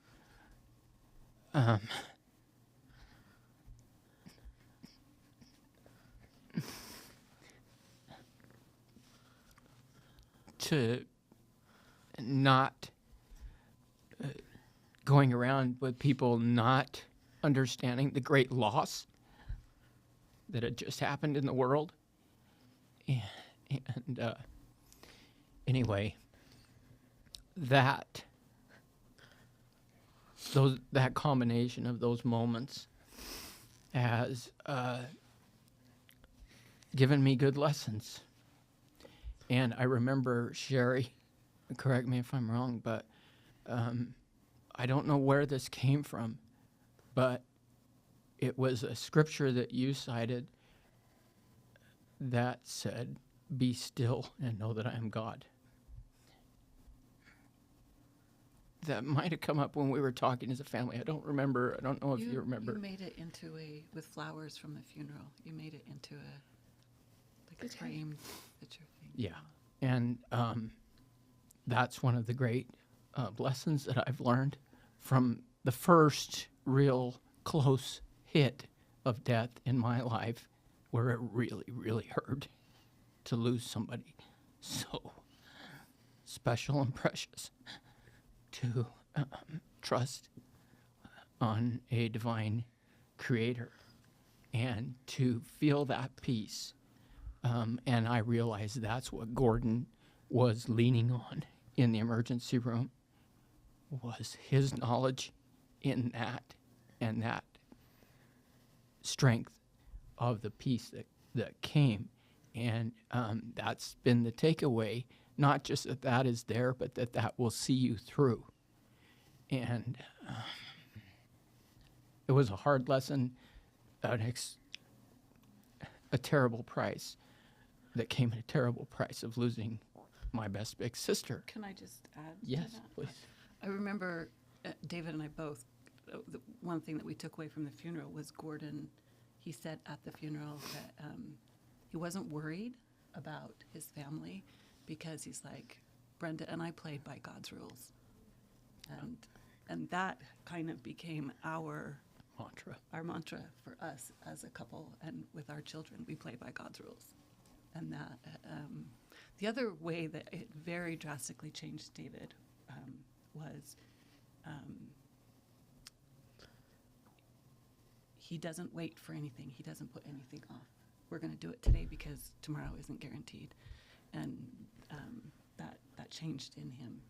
To not going around with people not understanding the great loss that had just happened in the world. And anyway, that combination of those moments has given me good lessons. And I remember Sherry, correct me if I'm wrong, but I don't know where this came from, but it was a scripture that you cited that said, "Be still and know that I am God." That might have come up when we were talking as a family. I don't remember. I don't know if you remember. You made it into with flowers from the funeral. You made it into a framed picture thing. Yeah, and that's one of the great lessons that I've learned from the first real close hit of death in my life, where it really, really hurt to lose somebody so special and precious, to trust on a divine creator and to feel that peace. And I realized that's what Gordon was leaning on in the emergency room, was his knowledge in that and that strength of the peace that came. And that's been the takeaway, not just that is there, but that will see you through. And it was a hard lesson, a terrible price that came at a terrible price of losing my best big sister. Can I just add Yes, to that? please. I remember David and I both, the one thing that we took away from the funeral was Gordon, he said at the funeral that he wasn't worried about his family because he's like, Brenda and I played by God's rules. And that kind of became our mantra for us as a couple and with our children. We play by God's rules. And that the other way that it very drastically changed David was he doesn't wait for anything. He doesn't put anything off. We're going to do it today because tomorrow isn't guaranteed. And that changed in him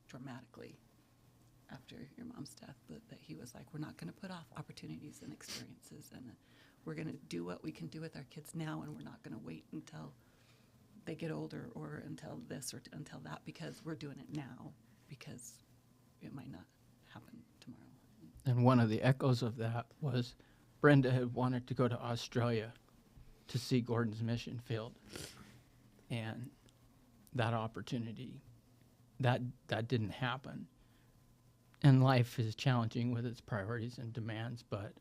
dramatically after your mom's death, that he was like, we're not going to put off opportunities and experiences, and we're going to do what we can do with our kids now, and we're not going to wait until they get older or until this or until that, because we're doing it now because it might not happen tomorrow. And one of the echoes of that was Brenda had wanted to go to Australia to see Gordon's mission field. And that opportunity, that didn't happen. And life is challenging with its priorities and demands, but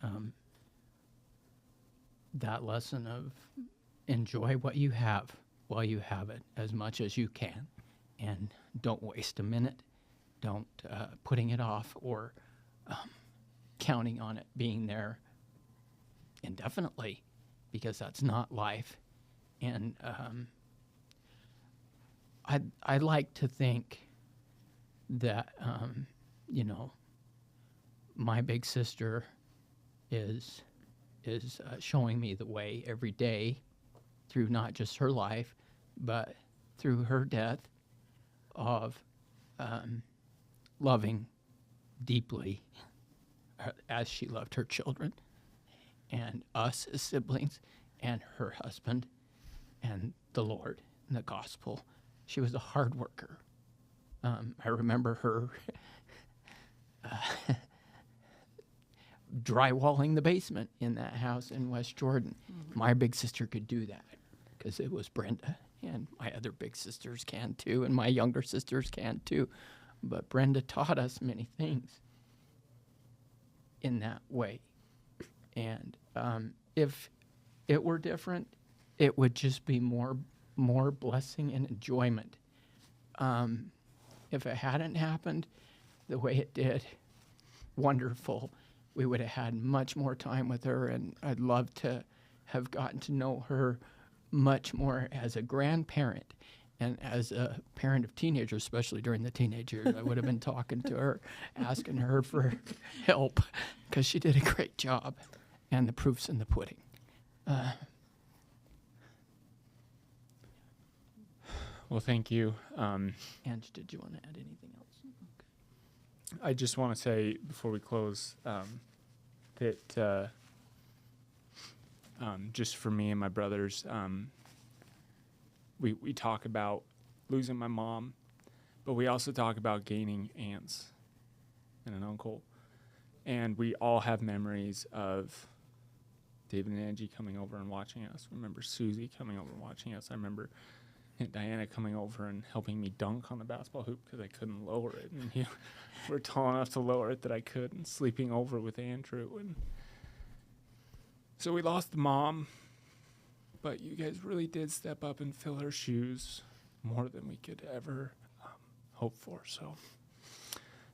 that lesson of enjoy what you have while you have it as much as you can, and don't waste a minute, don't putting it off or counting on it being there indefinitely, because that's not life. And I like to think that my big sister is showing me the way every day through not just her life, but through her death, of loving deeply as she loved her children and us as siblings and her husband and the Lord and the gospel. She was a hard worker. I remember her drywalling the basement in that house in West Jordan. My big sister could do that because it was Brenda, and my other big sisters can too, and my younger sisters can too. But Brenda taught us many things in that way. And if it were different, it would just be more blessing and enjoyment. If it hadn't happened the way it did, wonderful. We would have had much more time with her, and I'd love to have gotten to know her much more as a grandparent and as a parent of teenagers, especially during the teenage years. I would have been talking to her, asking her for help, because she did a great job, and the proof's in the pudding. Well, thank you. Ange, did you want to add anything else? Okay. I just want to say before we close that just for me and my brothers, we talk about losing my mom, but we also talk about gaining aunts and an uncle. And we all have memories of David and Angie coming over and watching us. I remember Susie coming over and watching us. I remember Aunt Diana coming over and helping me dunk on the basketball hoop because I couldn't lower it. And you were tall enough to lower it that I could, and sleeping over with Andrew. And so we lost the mom, but you guys really did step up and fill her shoes more than we could ever hope for. So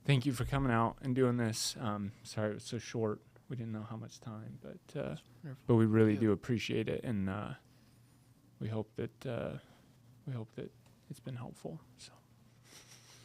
thank you for coming out and doing this. Sorry it was so short. We didn't know how much time, but we really do appreciate it, and we hope that it's been helpful. So.